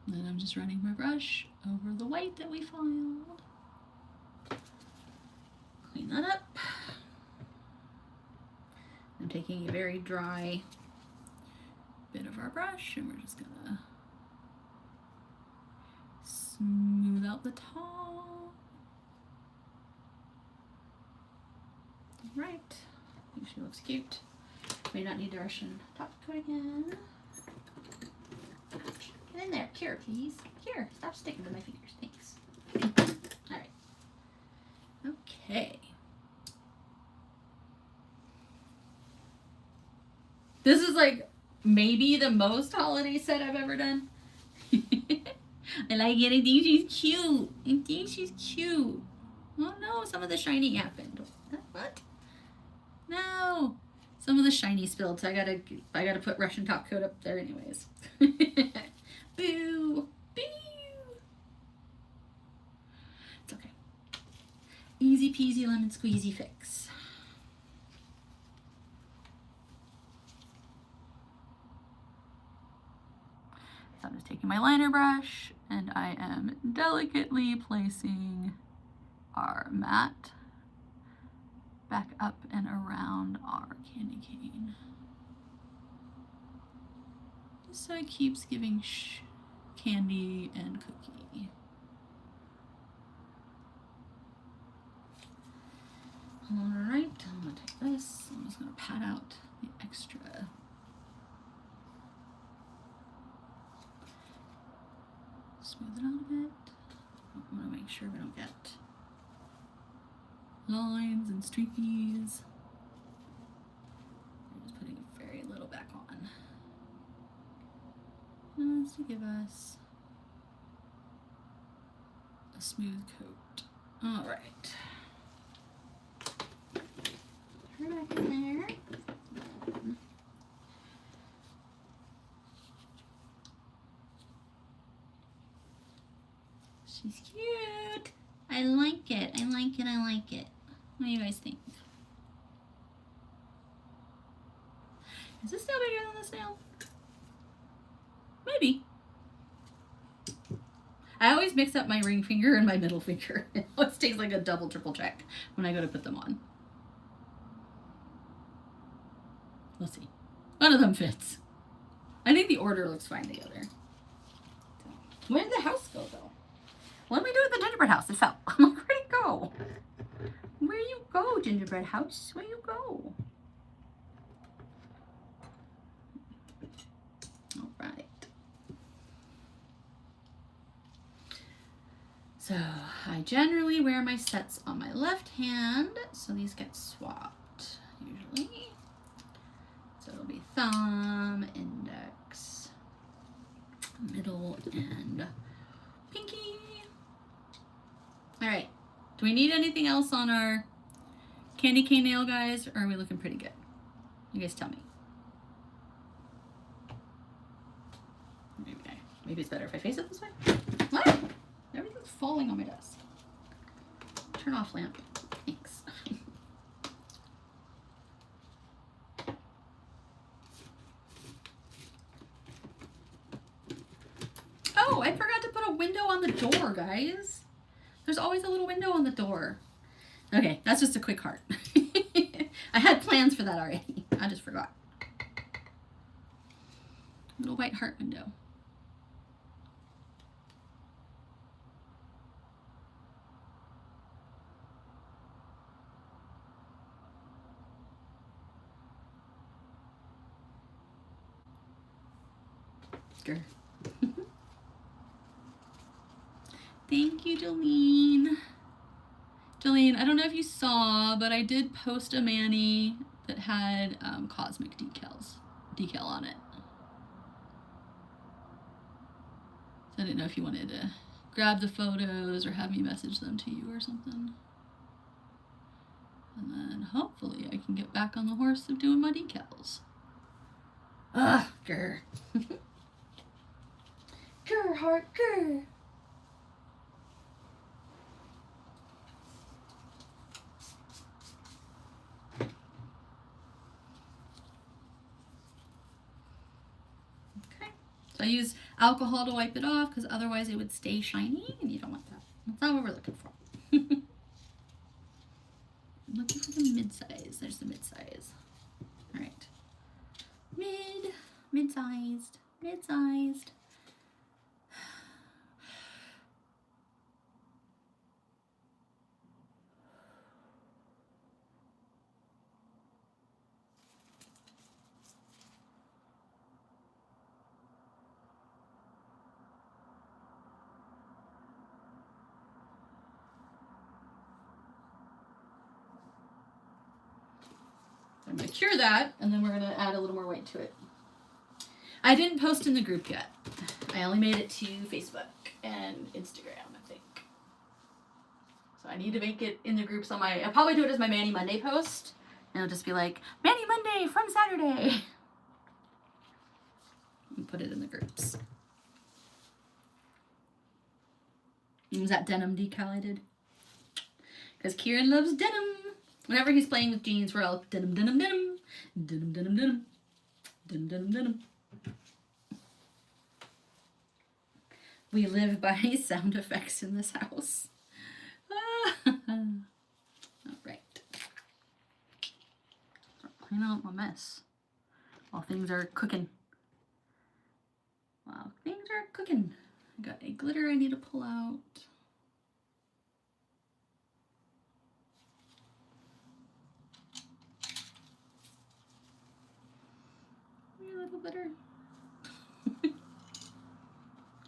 A: Then I'm just running my brush over the white that we filed. clean that up. I'm taking a very dry bit of our brush and we're just gonna smooth out the top. Right, I think she looks cute. May not need to Russian top coat again. Get in there, here, please. Here, stop sticking to my fingers, thanks. All right, okay. This is like maybe the most holiday set I've ever done. I like it. I think she's cute. I think she's cute. Oh no, some of the shiny happened. What? No. Some of the shiny spilled, so I gotta put Russian top coat up there anyways. Boo. Boo. It's okay. Easy peasy lemon squeezy fix. So I'm just taking my liner brush and I am delicately placing our mat back up and around our candy cane. Just so it keeps giving candy and cookie. Alright, I'm gonna take this. I'm just gonna pat out the extra. Smooth it out a bit. I want to make sure we don't get lines and streakies. I'm just putting very little back on. Just to give us a smooth coat. Alright. Her back in there. She's cute. I like it. I like it. I like it. What do you guys think? Is this nail bigger than this nail? Maybe. I always mix up my ring finger and my middle finger. It always takes like a double, triple check when I go to put them on. We'll see. One of them fits. I think the order looks fine together. Where did the house go though? What did we do with the gingerbread house? It fell. I'm like, where'd it go? Where you go, gingerbread house? Where you go? All right. So I generally wear my sets on my left hand, so these get swapped usually. So it'll be thumb, index, middle, and pinky. All right, do we need anything else on our candy cane nail, guys, or are we looking pretty good? You guys tell me. Maybe it's better if I face it this way. What? Everything's falling on my desk. Turn off lamp. Thanks. Oh, I forgot to put a window on the door, guys. There's always a little window on the door. Okay, that's just a quick heart. I had plans for that already. I just forgot. Little white heart window. Grr. Thank you, Jolene. Jolene, I don't know if you saw, but I did post a mani that had cosmic decal on it. So I didn't know if you wanted to grab the photos or have me message them to you or something. And then hopefully I can get back on the horse of doing my decals. Ugh, grr. Grr, heart, grr. So I use alcohol to wipe it off because otherwise it would stay shiny and you don't want that. That's not what we're looking for. looking for the mid-size. There's the mid-size. All right. Mid-sized, mid-sized. I'm going to cure that, and then we're going to add a little more white to it. I didn't post in the group yet. I only made it to Facebook and Instagram, I think. So I need to make it in the groups on my... I'll probably do it as my Manny Monday post. And it'll just be like, Manny Monday from Saturday. And put it in the groups. Was that denim decal I did? Because Kieran loves denim. Whenever he's playing with jeans, we're all denim, denim, denim. Denim, denim, denim. Denim, denim, denim. We live by sound effects in this house. All right. Clean out my mess while things are cooking. Wow, things are cooking. I got a glitter I need to pull out. A little glitter.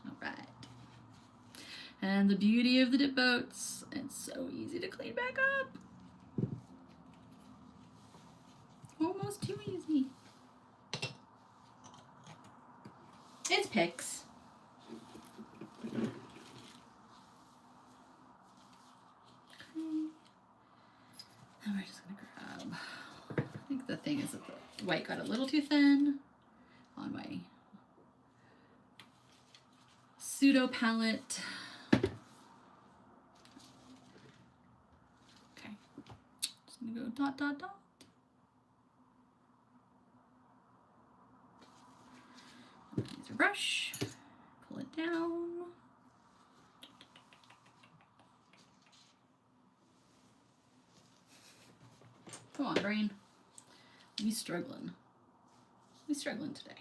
A: All right. And the beauty of the dip boats, it's so easy to clean back up. Almost too easy. It's picks. Okay. And we're just gonna grab, I think the thing is that the white got a little too thin on my pseudo palette. Okay. Just gonna go dot, dot, dot. Use a brush, pull it down. Come on, brain. We struggling. We struggling today.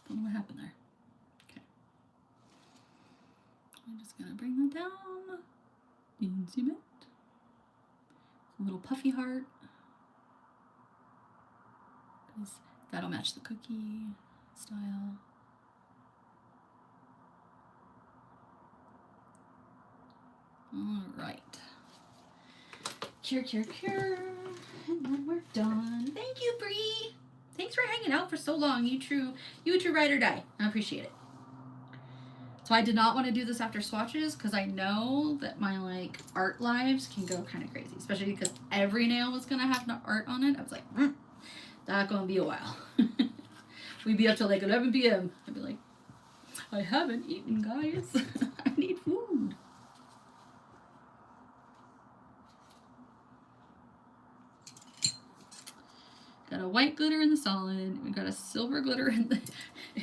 A: Don't know what happened there. Okay. I'm just gonna bring that down. Easy bit. A little puffy heart. Because that'll match the cookie style. All right. Cure, cure, cure. And then we're done. Thank you, Bree. Thanks for hanging out for so long. You true ride or die. I appreciate it. So I did not want to do this after swatches because I know that my like art lives can go kind of crazy, especially because every nail was gonna have no art on it. I was like, that's gonna be a while. We'd be up till like 11 p.m. I'd be like, I haven't eaten, guys. I need food. Got a white glitter in the solid. We got a silver glitter in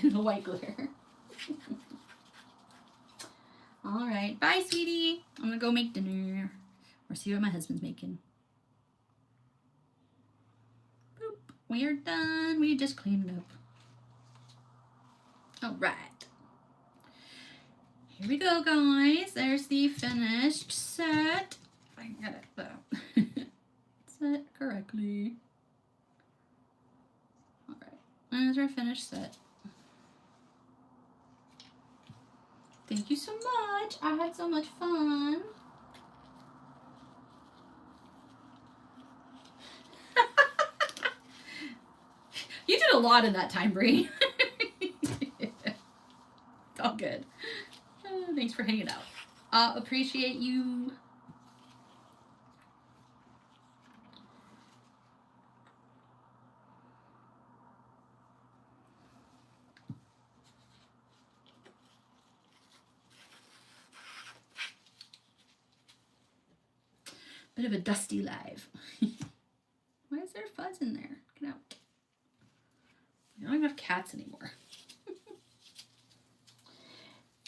A: the white glitter. All right, bye, sweetie. I'm gonna go make dinner or see what my husband's making. Boop. We're done. We just cleaned up. All right. Here we go, guys. There's the finished set. If I can get it though. Set correctly. All right. There's our finished set. Thank you so much. I had so much fun. You did a lot in that time, Bree. It's all good. Thanks for hanging out. Appreciate you. Bit of a dusty live. Why is there fuzz in there? Get out. I don't even cats anymore.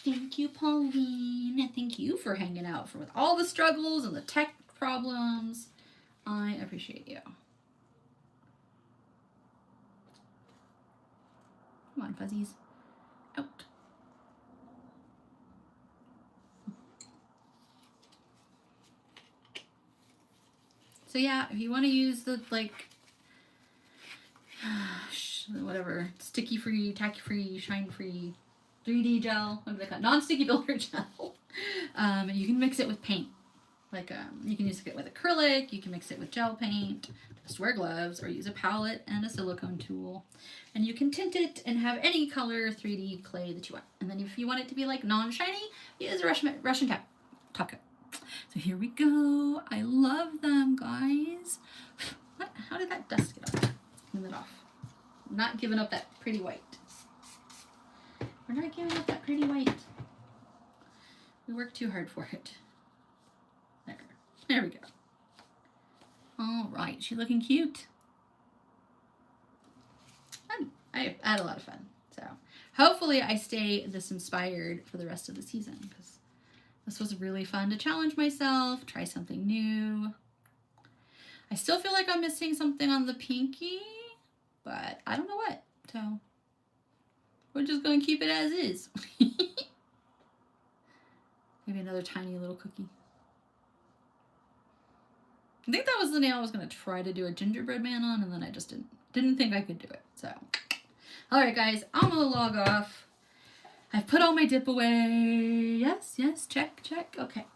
A: Thank you, Pauline. Thank you for hanging out with all the struggles and the tech problems. I appreciate you. Come on, fuzzies. Out. So yeah, if you want to use the like, whatever, sticky free, tacky free, shine free, 3D gel, what do they call it? Non-sticky builder gel. You can mix it with paint. Like you can use it with acrylic, you can mix it with gel paint, just wear gloves, or use a palette and a silicone tool. And you can tint it and have any color 3D clay that you want. And then if you want it to be like non-shiny, use a Russian top coat. So here we go. I love them, guys. What? How did that dust get off? Let's clean that off. I'm not giving up that pretty white. We're not giving up that pretty white. We worked too hard for it. There we go. All right, she's looking cute. I had a lot of fun. So hopefully I stay this inspired for the rest of the season, because this was really fun to challenge myself, try something new. I still feel like I'm missing something on the pinky, but I don't know what. So we're just going to keep it as is. Maybe another tiny little cookie. I think that was the nail I was going to try to do a gingerbread man on, and then I just didn't think I could do it. So, all right, guys, I'm going to log off. I've put all my dip away. Yes, check. Okay.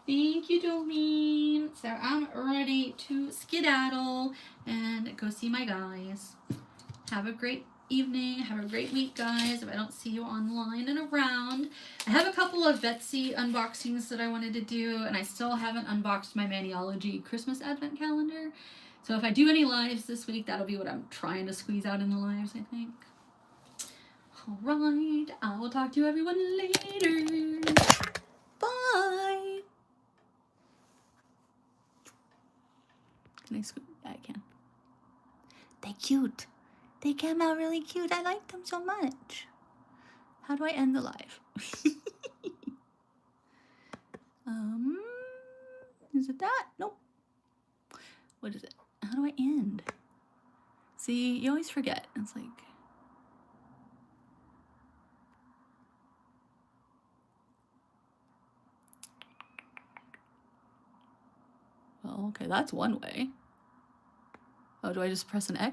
A: Thank you, Jolene. So I'm ready to skedaddle and go see my guys. Have a great evening. Have a great week, guys. If I don't see you online and around. I have a couple of Betsy unboxings that I wanted to do, and I still haven't unboxed my Maniology Christmas Advent Calendar. So if I do any lives this week, that'll be what I'm trying to squeeze out in the lives, I think. All right. I will talk to everyone later. Bye. Can I squeeze? Yeah, I can. They're cute. They came out really cute. I like them so much. How do I end the live? Is it that? Nope. What is it? How do I end? See, you always forget. It's like... Well, okay, that's one way. Oh, do I just press an X?